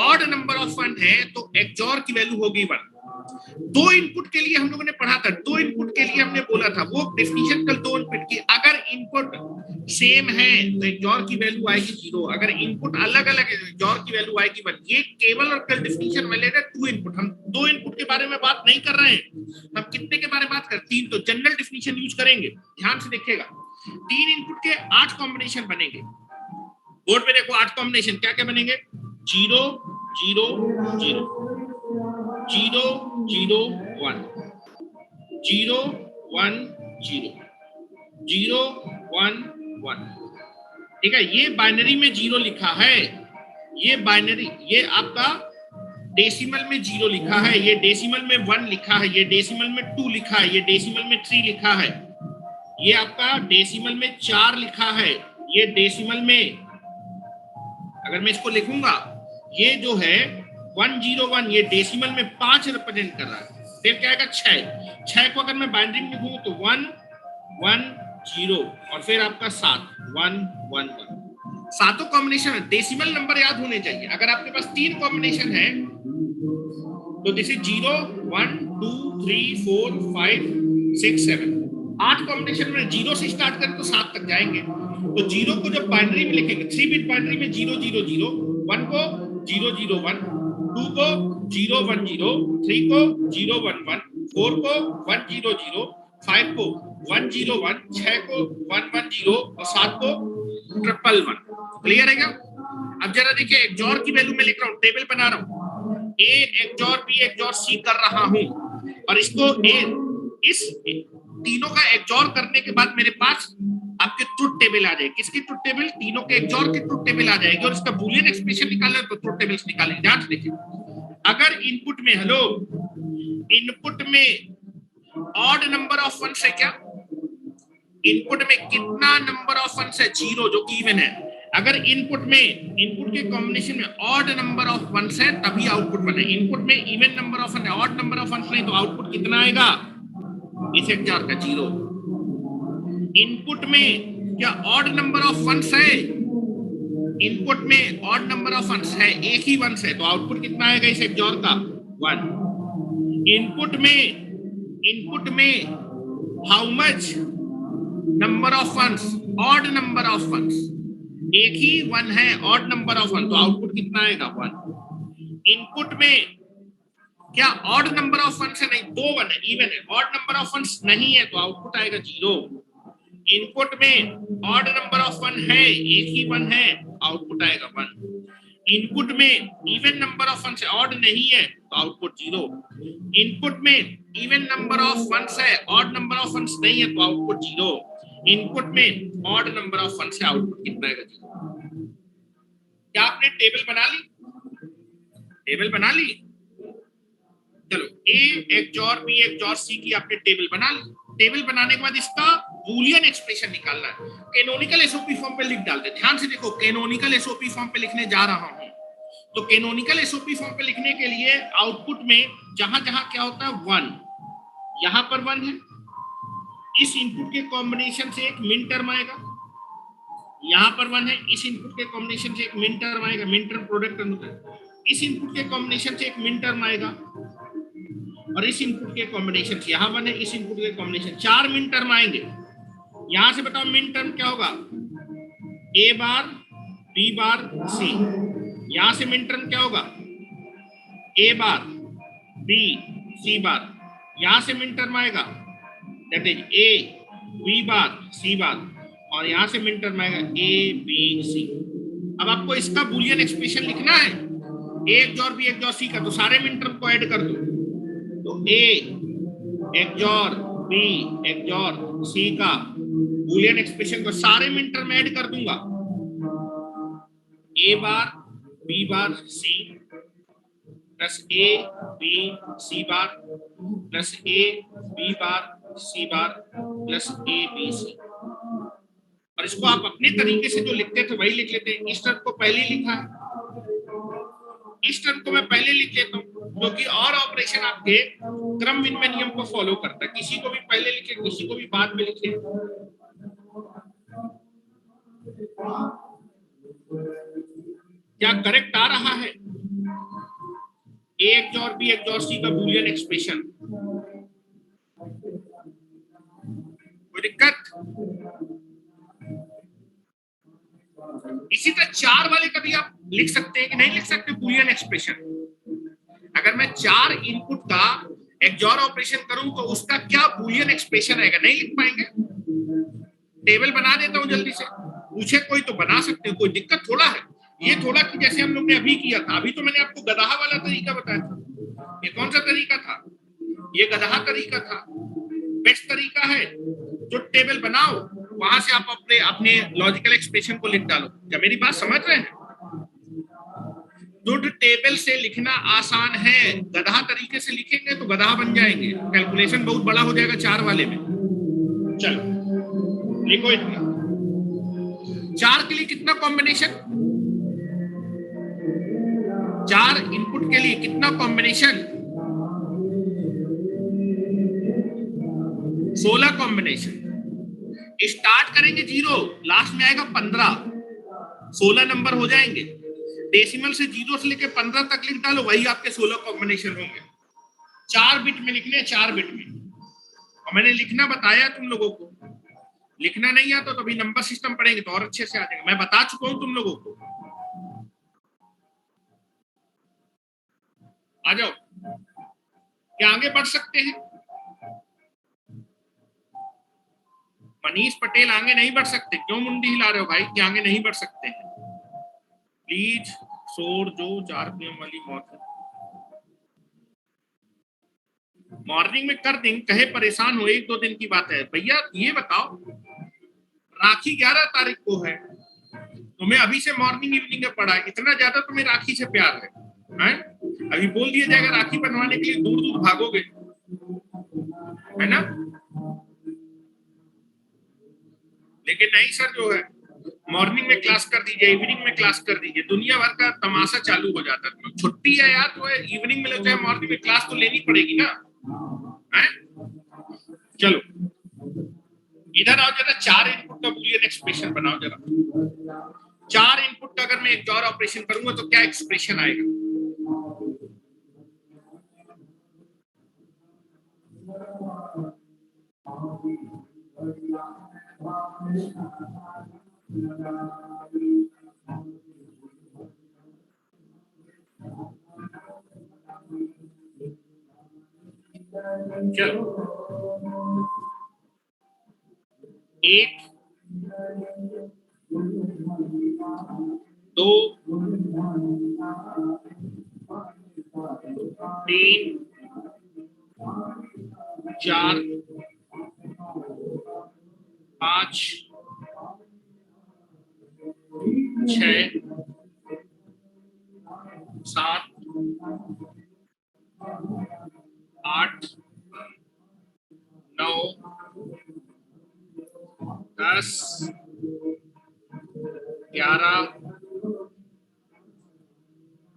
ऑड नंबर ऑफ वन है तो XOR की वैल्यू होगी 1। दो इनपुट के लिए हम लोगों ने पढ़ा था, दो इनपुट के लिए हमने बोला था वो डेफिनेशन कल दो इनपुट की, अगर इनपुट सेम है तो XOR की वैल्यू आएगी 0, अगर इनपुट अलग अलग है तो XOR की वैल्यू आएगी 1। ये केवल और कल डेफिनेशन वैलिड है टू इनपुट, हम दो इनपुट के बारे में बात नहीं कर रहे हैं। हम कितने के बारे में बात कर? तीन। तो जनरल डेफिनेशन यूज करेंगे, ध्यान से देखिएगा। तीन इनपुट के 8 कॉम्बिनेशन बनेंगे। बोर्ड पे देखो 8 कॉम्बिनेशन क्या क्या बनेंगे? 0 0 0 0 0 1 0 1 0 0 1 1। ठीक है, ये बाइनरी में 0 लिखा है, ये बाइनरी, ये आपका डेसिमल में 0 लिखा है, ये डेसिमल में 1 लिखा है, ये डेसिमल में 2 लिखा है, ये डेसिमल में 3 लिखा है, ये आपका डेसिमल में 4 लिखा है, ये डेसिमल में, अगर मैं इसको लिखूंगा ये जो है 101, ये डेसिमल में 5 रिप्रेजेंट कर रहा है। फिर क्या आएगा? 6 को अगर मैं बाइनरी में लिखूंगा तो 1 1 0 और फिर आपका 7 1 1 1। सातों कॉम्बिनेशन डेसिमल नंबर याद होने चाहिए। अगर आपके पास 3 कॉम्बिनेशन है तो दिस इज 0 1 2 3 4 5 6 7। 8 कॉम्बिनेशन में 0 से स्टार्ट करें तो 7 तक जाएंगे। तो 0 को जब बाइनरी में लिखेंगे 3 बिट बाइनरी में 0 0 0, 1 को 0 0 1, 2 को 0 1 0, 3 को 0 1 1, 4 को 100, 5 को 101, 6 को 110 और 7 को 111। क्लियर है क्या? अब जरा देखिए एक्सओर की वैल्यू में लिख रहा हूँ, टेबल बना रहा हूँ, ए एक्सओर बी एक्सओर सी कर रहा हूँ और इसको इस तीनों का एक्सओर करने के बाद मेरे पास आपके ट्रुथ टेबल आ जाएगी। किसकी ट्रुथ टेबल? तीनों के एक्सओर की ट्रुथ टेबल आ जाएगी और इसका बूलियन एक्सप्रेशन निकालना है तो ट्रुथ टेबल्स निकालेंगे। ध्यान से देखिए, अगर इनपुट में इनपुट में ऑड नंबर ऑफ वंस है क्या? इनपुट में कितना नंबर ऑफ वंस है? 0, जो कि इवन है। अगर इनपुट के कॉम्बिनेशन में ऑड नंबर ऑफ वंस है तभी आउटपुट बने। इनपुट में इवन नंबर ऑफ वंस है, ऑड नंबर ऑफ वंस नहीं तो आउटपुट कितना आएगा? इस एक्सओर का 0। इनपुट में क्या ऑड नंबर ऑफ वंस है? इनपुट में ऑड नंबर ऑफ वंस है, एक ही वंस है तो आउटपुट कितना आएगा इस एक्सओर का? 1। इनपुट में how much number of ones? Odd number of ones, एक ही 1 है, ऑड नंबर ऑफ 1 तो आउटपुट कितना आएगा? 1। इनपुट में क्या ऑड नंबर ऑफ वंस है? नहीं, 2 1 है, इवन है। ऑड नंबर ऑफ वंस नहीं है तो आउटपुट आएगा 0। इनपुट में ऑड नंबर ऑफ 1 है, एक ही 1 है, आउटपुट आएगा 1। इनपुट में इवन नंबर ऑफ वंस है, ऑड नहीं है तो आउटपुट 0। इनपुट में इवन नंबर ऑफ वंस है, ऑड नंबर ऑफ वंस नहीं है तो आउटपुट 0। इनपुट में ऑड नंबर ऑफ वंस है, आउटपुट कितना आएगा? 0। क्या आपने टेबल बना ली? टेबल बना ली? चलो, ए एक्सओर बी एक्सओर सी की आपने टेबल बना ली। टेबल बनाने के बाद इसका बूलियन एक्सप्रेशन निकालना है। कैनोनिकल एसओपी फॉर्म पे लिख डालते। ध्यान से देखो, कैनोनिकल एसओपी फॉर्म पे लिखने जा रहा हूं। तो कैनोनिकल एसओपी फॉर्म पे लिखने के लिए आउटपुट में जहां जहां क्या होता है 1, यहां पर 1 है, इस इनपुट के कॉम्बिनेशन से एक मिन टर्म आएगा, यहां पर 1 है, इस इनपुट के कॉम्बिनेशन से एक मिन टर्म आएगा, मिन टर्म प्रोडक्ट होता है, इस इनपुट के कॉम्बिनेशन से एक मिन टर्म आएगा और इस इनपुट के कॉम्बिनेशन से यहां 1 है, इस इनपुट के कॉम्बिनेशन 4 मिन टर्म आएंगे। यहां से बताओ मिन टर्म क्या होगा? A bar B bar C. यहां से मिन टर्म क्या होगा? A bar B C bar. यहां से मिन टर्म आएगा that is A B bar C bar और यहां से मिन टर्म आएगा ए बी सी। अब आपको इसका बूलियन एक्सप्रेशन लिखना है, ए एक्सओर बी एक्सओर सी का, तो सारे मिन टर्म को ऐड कर दो। तो ए एक्सओर बी एक्सओर सी का बूलियन एक्सप्रेशन को सारे मिन टर्म ऐड कर दूंगा, A bar B bar C plus A B C bar plus A B bar C bar plus A B C. और इसको आप अपने तरीके से जो लिखते थे वही लिख लेते हैं। इस टर्म को पहले लिखा है, इस टर्म को मैं पहले लिख लेता हूँ क्योंकि और ऑपरेशन आपके क्रम विनिमय नियम को फॉलो करता है। किसी को भी पहले लिखे, किसी को भी बाद में लिखे। क्या करेक्ट आ रहा है? ए एक्सओर बी एक्सओर सी का बूलियन एक्सप्रेशन, कोई दिक्कत? इसी तरह 4 वाले का भी आप लिख सकते हैं कि नहीं लिख सकते बूलियन एक्सप्रेशन। अगर मैं 4 इनपुट का एक्सओर ऑपरेशन करूं तो उसका क्या बूलियन एक्सप्रेशन आएगा? नहीं लिख पाएंगे। टेबल बना देता हूं जल्दी से, पूछे कोई तो बना सकते हो, कोई दिक्कत थोड़ा है। ये थोड़ा कि जैसे हम लोग ने अभी किया था, अभी तो मैंने आपको गदहा वाला तरीका बताया था। ये कौन सा तरीका था? ये गदहा तरीका था। बेस्ट तरीका है जो टेबल बनाओ, वहां से आप अपने लॉजिकल एक्सप्रेशन को लिख डालो। क्या मेरी बात समझ रहे हैं? जो टेबल से लिखना आसान है, गदहा तरीके से लिखेंगे तो गदहा बन जाएंगे, कैलकुलेशन बहुत बड़ा हो जाएगा 4 वाले में। चलो लिखो इतना। 4 के लिए कितना कॉम्बिनेशन? 4 इनपुट के लिए कितना कॉम्बिनेशन? 16 कॉम्बिनेशन। स्टार्ट करेंगे 0, लास्ट में आएगा 15, 16 नंबर हो जाएंगे। डेसिमल से 0 से लेकर 15 तक लिख डालो, वही आपके 16 कॉम्बिनेशन होंगे। 4 बिट में लिखने, 4 बिट में। और मैंने लिखना बताया तुम लोगों को, लिखना नहीं आता तो अभी नंबर सिस्टम पढ़ेंगे तो और अच्छे से आ जाएगा। मैं बता चुका हूं तुम लोगों को। आ जाओ, क्या आगे बढ़ सकते हैं? मनीष पटेल आगे नहीं बढ़ सकते? क्यों मुंडी हिला रहे हो भाई कि आगे नहीं बढ़ सकते हैं? प्लीज शोर जो 4 PM वाली मौत है मॉर्निंग में कर देंगे, कहे परेशान हो, 1-2 दिन की बात है। भैया ये बताओ, राखी 11 तारीख को है, तुम्हें अभी से मॉर्निंग इवनिंग में पड़ा है, इतना ज्यादा तुम्हें राखी से प्यार है? अभी बोल दिया जाएगा राखी बनवाने के लिए दूर दूर भागोगे, है ना? लेकिन नहीं सर, जो है मॉर्निंग में क्लास कर दीजिए, इवनिंग में क्लास कर दीजिए, दुनिया भर का तमाशा चालू हो जाता है। छुट्टी है यार, तो है इवनिंग में ले चाहे मॉर्निंग में क्लास तो लेनी पड़ेगी ना, है? चलो इधर आओ जरा, 4 इनपुट का बूलियन एक्सप्रेशन बनाओ जरा। 4 इनपुट का अगर मैं एक और ऑपरेशन करूंगा तो क्या एक्सप्रेशन आएगा? चलो 1 2 3 4 5 6 7 8 9 10 11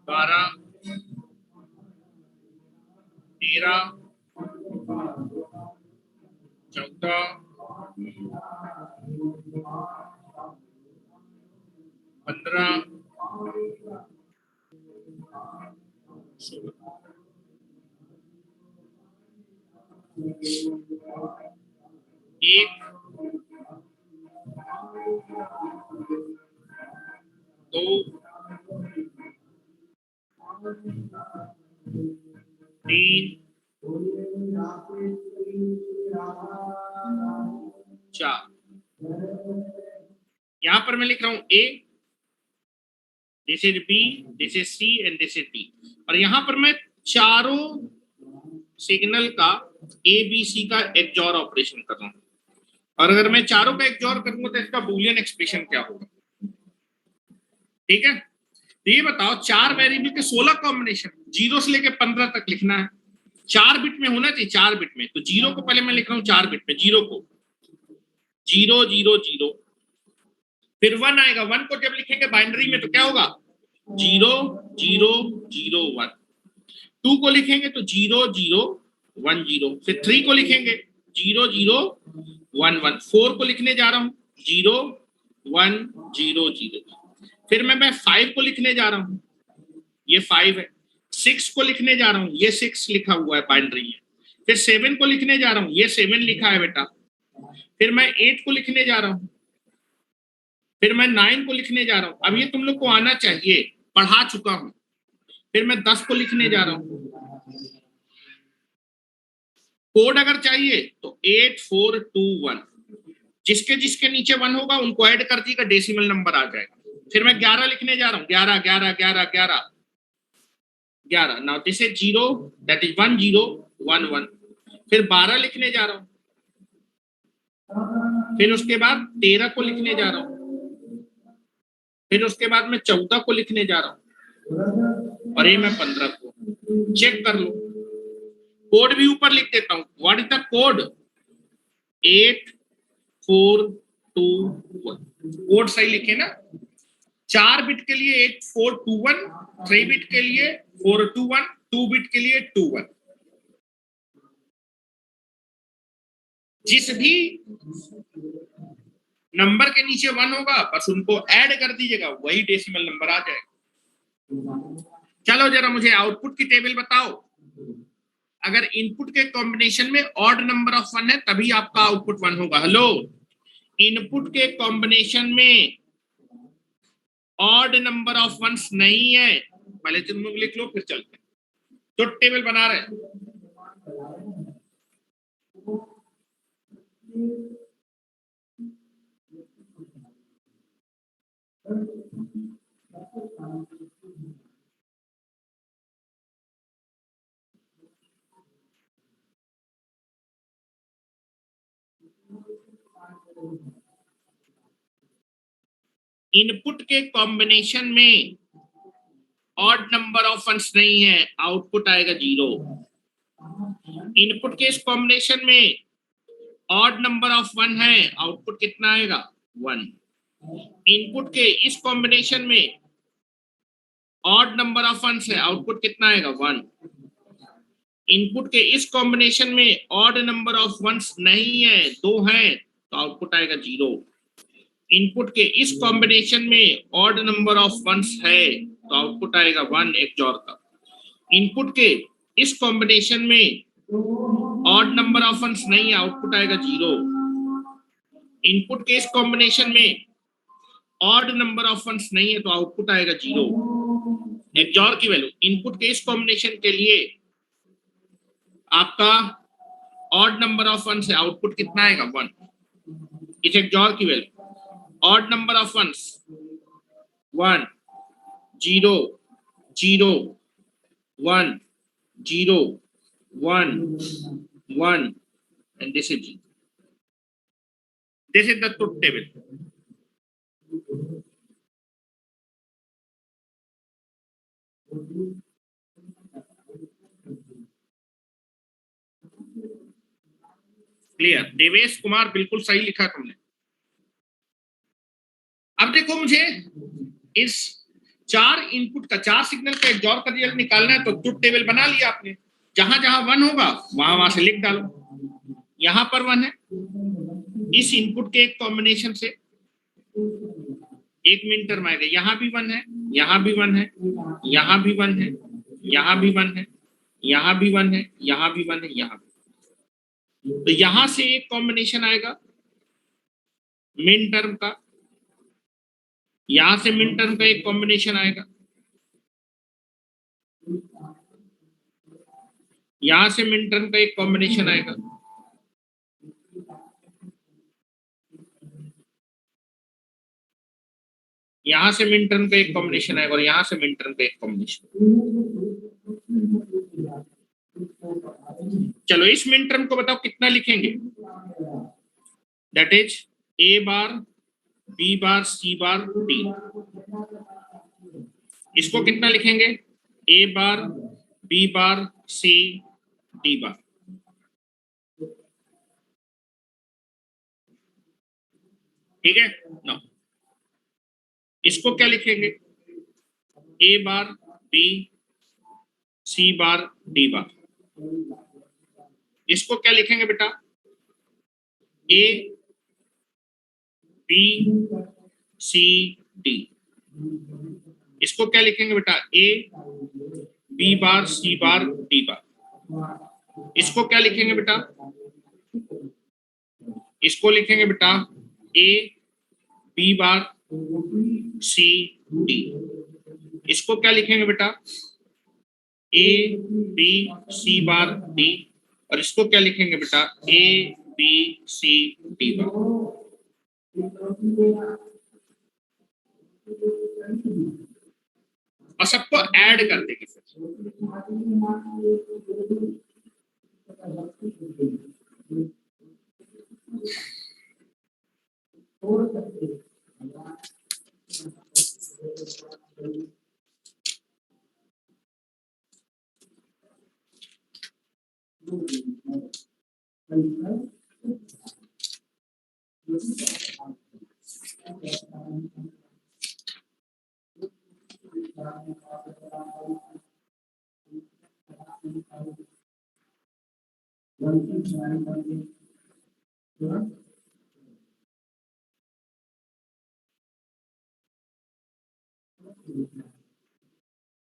12 13 14 15 16 1 2 3 4। यहां पर मैं लिख रहा हूं A, this is B, this is C and this is D। और यहां पर मैं चारों सिग्नल का A B C का एक्सऑर ऑपरेशन कर रहा हूं। और अगर मैं चारों का एक्सऑर करूंगा तो इसका बूलियन एक्सप्रेशन क्या होगा? ठीक है, तो ये बताओ, 4 वेरिएबल के 16 कॉम्बिनेशन, 0 से लेकर 15 तक लिखना है, 4 बिट में होना चाहिए, 4 बिट में। तो 0 को पहले मैं लिख रहा हूं 4 बिट में, 0 को 0 0 0, फिर 1 आएगा, 1 को जब लिखेंगे बाइनरी में तो क्या होगा? 0 0 0 1। 2 को लिखेंगे तो 0 0 1 0, फिर 3 को लिखेंगे 0 0 1 1, 4 को लिखने जा रहा हूं 0 1 0 0, फिर मैं 5 को लिखने जा रहा हूं, ये 5 है। 6 को लिखने जा रहा हूं, ये 6 लिखा हुआ है बाइनरी में। फिर 7 को लिखने जा रहा हूं, ये 7 लिखा है बेटा। फिर मैं 8 को लिखने जा रहा हूं, फिर मैं 9 को लिखने जा रहा हूं। अब ये तुम लोग को आना चाहिए, पढ़ा चुका हूं। फिर मैं 10 को लिखने जा रहा हूं। कोड अगर चाहिए तो 8 4 2 1, जिसके जिसके नीचे 1 होगा उनको ऐड कर दीजिएगा, डेसिमल नंबर आ जाएगा। फिर मैं 11 लिखने जा रहा हूं, 11 11 11 11 11। Now this is 0, that is 1 0 1 1। फिर 12 लिखने जा रहा हूं, फिर उसके बाद 13 को लिखने जा रहा हूं, फिर उसके बाद मैं 14 को लिखने जा रहा हूं, और ये मैं 15 को। चेक कर लो, कोड भी ऊपर लिख देता हूं। What is the code? 8 4 2 1। Code सही लिखे ना? 4 बिट के लिए 8 4 2 1, 3 बिट के लिए 4 2 1, 2 बिट के लिए 2 1। जिस भी नंबर के नीचे 1 होगा बस उनको ऐड कर दीजिएगा, वही डेसिमल नंबर आ जाएगा। चलो जरा मुझे आउटपुट की टेबल बताओ। अगर इनपुट के कॉम्बिनेशन में ऑड नंबर ऑफ 1 है तभी आपका आउटपुट 1 होगा। हेलो, इनपुट के कॉम्बिनेशन में ऑड नंबर ऑफ 1 नहीं है, पहले तुम लोग लिख लो फिर चलते हैं। तो टेबल बना रहे हैं, इनपुट के कॉम्बिनेशन में ऑड नंबर ऑफ वंस नहीं है, आउटपुट आएगा 0। इनपुट के इस कॉम्बिनेशन में ऑड नंबर ऑफ 1 है, आउटपुट कितना आएगा 1। इनपुट के इस कॉम्बिनेशन में ऑड नंबर ऑफ वंस है, आउटपुट कितना आएगा 1। इनपुट के इस कॉम्बिनेशन में ऑड नंबर ऑफ वंस नहीं है, 2 है, तो आउटपुट आएगा 0। इनपुट के इस कॉम्बिनेशन में ऑड नंबर ऑफ वंस है, तो आउटपुट आएगा 1 XOR का। इनपुट के इस कॉम्बिनेशन में ऑड नंबर ऑफ वंस नहीं है, आउटपुट आएगा 0। इनपुट के इस कॉम्बिनेशन में ऑड नंबर ऑफ वंस नहीं है, तो आउटपुट आएगा 0। XOR की वैल्यू इनपुट के इस कॉम्बिनेशन के लिए आपका ऑड नंबर ऑफ वंस है, आउटपुट कितना आएगा 1। इस XOR की वैल्यू odd number of ones 1 0 0 1 0 1 1 and this is 0. This is the truth table. Clear? Devesh Kumar बिल्कुल सही लिखा तुमने। अब देखो, मुझे इस 4 इनपुट का 4 सिग्नल का XOR का रिजल्ट निकालना है, तो ट्रुथ टेबल बना लिया आपने। जहां जहां 1 होगा वहां से लिख डालो। यहां पर 1 है, इस इनपुट के एक कॉम्बिनेशन से एक मिन टर्म आएगा, यहाँ भी 1 है, यहाँ भी 1 है, यहाँ भी 1 है, यहाँ भी 1 है, यहाँ भी 1 है, यहाँ भी 1 है, यहाँ भी। तो यहां से एक कॉम्बिनेशन आएगा मिन टर्म का, यहां से मिन टर्म का एक कॉम्बिनेशन आएगा, यहां से मिन टर्म का एक कॉम्बिनेशन आएगा, यहां से मिन टर्म का एक कॉम्बिनेशन आएगा, और यहां से मिन टर्म का एक कॉम्बिनेशन। चलो इस मिन टर्म को बताओ कितना लिखेंगे। That is A bar B bar C bar D। इसको कितना लिखेंगे? A bar B bar C D बार। ठीक है ना? इसको क्या लिखेंगे? A bar B C bar D बार। इसको क्या लिखेंगे बेटा? A B C D। इसको क्या लिखेंगे बेटा? A B bar C bar D बार। इसको क्या लिखेंगे बेटा? इसको लिखेंगे बेटा A B bar C D। इसको क्या लिखेंगे बेटा? A B C bar D। और इसको क्या लिखेंगे बेटा? A B C D बार। और सबको ऐड कर देंगे फिर।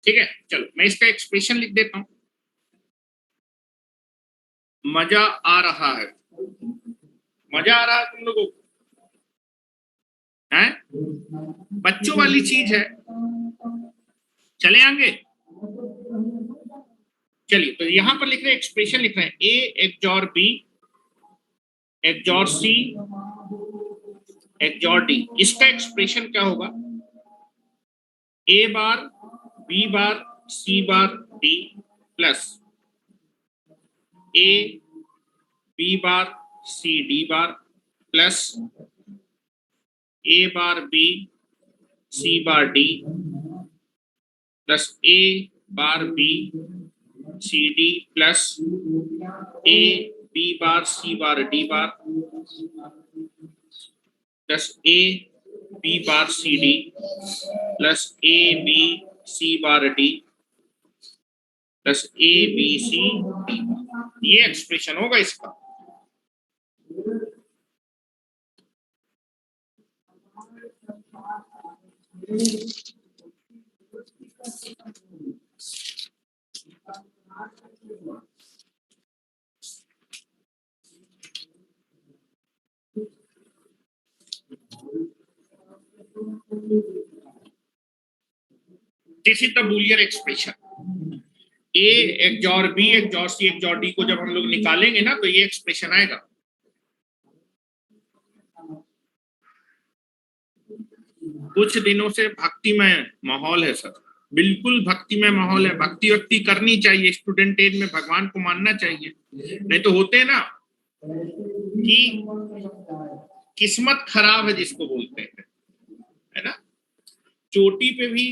ठीक है, चलो मैं इसका एक्सप्रेशन लिख देता हूं। मजा आ रहा है, मजा आ रहा है तुम लोगों को? हैं? बच्चों वाली चीज है, चले आएंगे। चलिए, तो यहां पर लिख रहे हैं, एक्सप्रेशन लिख रहे हैं A XOR B XOR C XOR D, इसका एक्सप्रेशन क्या होगा? A bar B bar C bar D plus A B bar C D bar plus A bar B C bar D plus A bar B C D plus A B bar C bar D bar plus A B bar C D plus A B C bar D plus A B C D, ये expression होगा इसका। This is the Boolean expression. A XOR B XOR C XOR D को जब हम लोग निकालेंगे ना तो ये एक्सप्रेशन आएगा। कुछ दिनों से भक्तिमय माहौल है सर, बिल्कुल भक्तिमय माहौल है। भक्ति वक्ति करनी चाहिए, स्टूडेंट एज में भगवान को मानना चाहिए, नहीं तो होते ना कि किस्मत खराब है जिसको बोलते हैं, है ना। चोटी पे भी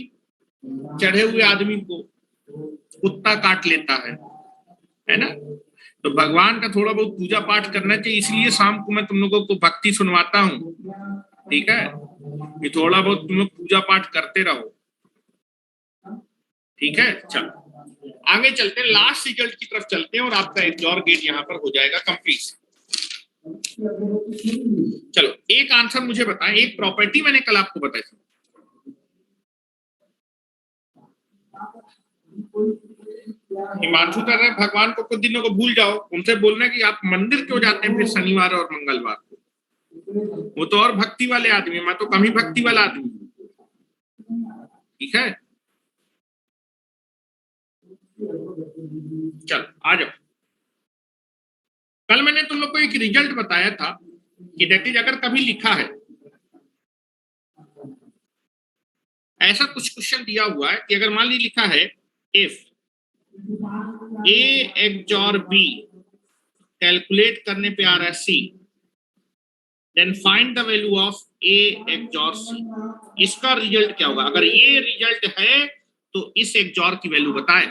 चढ़े हुए आदमी को कुत्ता काट लेता है ना। तो भगवान का थोड़ा बहुत पूजा पाठ करना चाहिए, इसलिए शाम को मैं तुम लोगों को भक्ति सुनवाता हूँ, ठीक है। कि थोड़ा बहुत तुम लोग पूजा पाठ करते रहो, ठीक है। चलो आगे चलते हैं, लास्ट रिजल्ट की तरफ चलते हैं और आपका एक्सॉर गेट यहाँ पर हो जाएगा कंप्लीट। चलो एक आंसर मुझे बताएं, एक प्रॉपर्टी मैंने कल आपको बताई थी। हिमांशु कर रहे भगवान को कुछ दिनों को भूल जाओ, उनसे बोलना कि आप मंदिर क्यों जाते हैं फिर शनिवार और मंगलवार को। वो तो और भक्ति वाले आदमी, मैं तो कम ही भक्ति वाला आदमी, ठीक है। चलो आ जाओ। कल मैंने तुम लोग को एक रिजल्ट बताया था कि दैट इज, अगर कभी लिखा है ऐसा कुछ क्वेश्चन दिया हुआ है कि अगर मान ली लिखा है if A XOR B calculate करने पे आ रहा है C, then find the value of A XOR C, इसका रिजल्ट क्या होगा? अगर ये रिजल्ट है तो इस एक्सॉर की वैल्यू बताएं।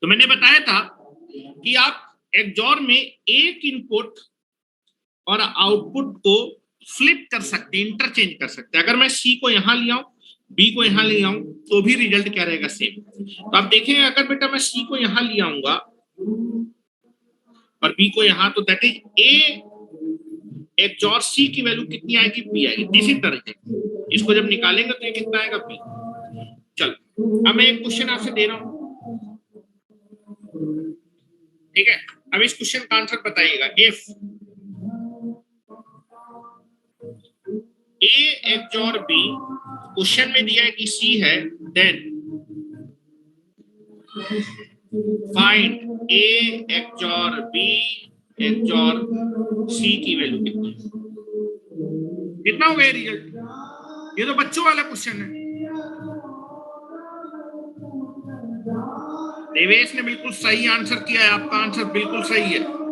तो मैंने बताया था कि आप एक्सॉर में एक इनपुट और आउटपुट को फ्लिप कर सकते हैं, इंटरचेंज कर सकते हैं। अगर मैं सी को यहां ले आऊं, बी को यहां ले आऊं, तो भी रिजल्ट क्या रहेगा? सेम। तो आप देखें, अगर बेटा मैं सी को यहां ले आऊंगा और बी को यहां, तो that is A XOR C की वैल्यू कितनी आएगी? बी आएगी। This is the result. इसको जब निकालेंगे तो ये कितना आएगा? बी। चलो अब मैं एक क्वेश्चन आपसे दे रहा हूं, ठीक है। अब इस क्वेश्चन का आंसर बताइएगा। If A XOR B, question में दिया है कि सी है, then find A XOR B XOR C की वैल्यू कितनी है? कितना हो गया रिजल्ट? ये तो बच्चों वाला क्वेश्चन है। देवेश ने बिल्कुल सही आंसर किया है, आपका आंसर बिल्कुल सही है।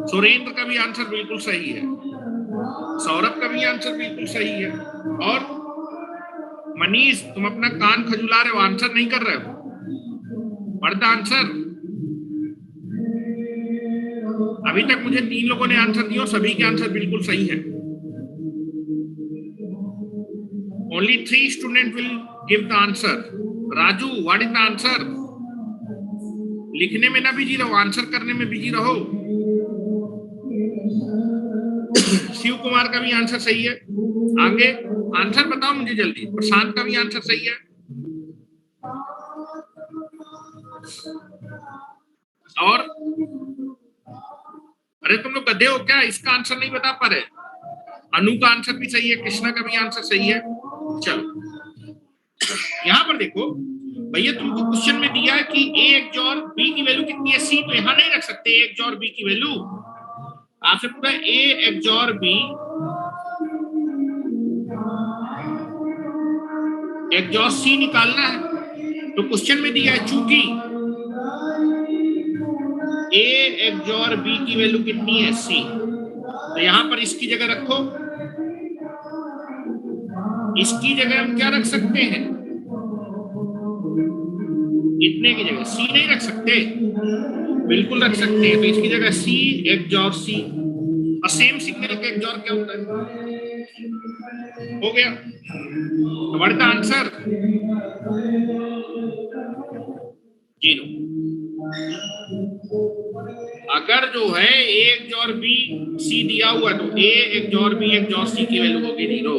सुरेंद्र का भी आंसर बिल्कुल सही है, सौरभ का भी आंसर बिल्कुल सही है, और मनीष तुम अपना कान खजुला रहे हो, आंसर नहीं कर रहे हो, पढ़ द आंसर। अभी तक मुझे 3 लोगों ने आंसर दिया, सभी के आंसर बिल्कुल सही है। Only 3 students will give the answer. Raju, what is the answer? लिखने में ना बिजी रहो, आंसर करने में बिजी रहो। शिव कुमार का भी आंसर सही है। आगे आंसर बताओ मुझे जल्दी। प्रशांत का भी आंसर सही है। और अरे तुम लोग गधे हो क्या? इसका आंसर नहीं बता पा रहे? अनु का आंसर भी सही है, कृष्णा का भी आंसर सही है। चलो यहाँ पर देखो भैया, तुमको क्वेश्चन में दिया है कि ए एक्सॉर बी की वैल्यू कितनी है, सी, तो यहाँ नहीं रख सकते ए एक्सॉर बी की वैल्यू। आपसे पूरा ए एक्सॉर बी एक्सॉर सी निकालना है। तो क्वेश्चन में दिया है चूंकि ए एक्सॉर बी की वैल्यू कितनी है, सी, तो यहां पर इसकी जगह रखो, इसकी जगह हम क्या रख सकते हैं, इतने की जगह सी नहीं रख सकते, बिल्कुल रख सकते हैं। तो इसकी जगह सी एक्सॉर सी, और सेम सिग्नल का एक्सॉर क्या होता है, हो गया। तो व्हाट इज द आंसर, 0। अगर जो है ए एक्सॉर बी सी दिया हुआ तो ए एक्सॉर बी एक्सॉर सी की वैल्यू होगी 0।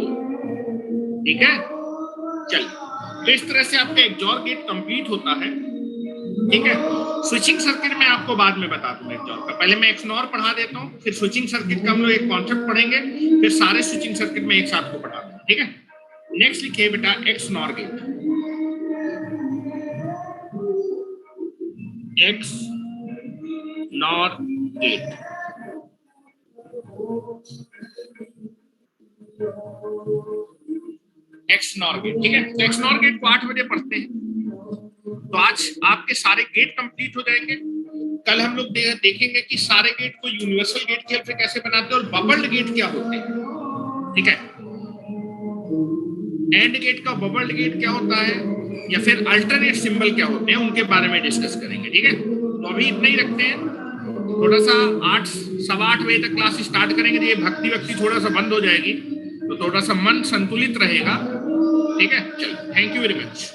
ठीक है, चलिए, तो इस तरह से आपका एक्सॉर गेट कंप्लीट होता है। ठीक है, स्विचिंग सर्किट में आपको बाद में बता दूंगा एक्सॉर का, पहले मैं एक्सनॉर पढ़ा देता हूँ, फिर स्विचिंग सर्किट का हम लोग एक कॉन्सेप्ट पढ़ेंगे, फिर सारे स्विचिंग सर्किट में एक साथ को पढ़ा दूंगा। ठीक है, नेक्स्ट लिखिए बेटा XNOR gate. X NOR gate, XNOR gate. ठीक है, तो एक्सनॉर गेट को 8 बजे पढ़ते हैं। तो आज आपके सारे गेट कंप्लीट हो जाएंगे। कल हम लोग देखेंगे कि सारे गेट को यूनिवर्सल गेट की हेल्प से कैसे बनाते हैं और बबल्ड गेट क्या होते हैं। ठीक है, एंड गेट का बबल्ड गेट क्या होता है, या फिर अल्टरनेट सिंबल क्या होते हैं, उनके बारे में डिस्कस करेंगे। ठीक है, तो अभी इतना ही रखते हैं। थोड़ा सा 8 सवा 8 बजे तक क्लास स्टार्ट करेंगे, तो ये भक्ति वक्ति थोड़ा सा बंद हो जाएगी, तो थोड़ा सा मन संतुलित रहेगा। ठीक है, चलो, थैंक यू वेरी मच।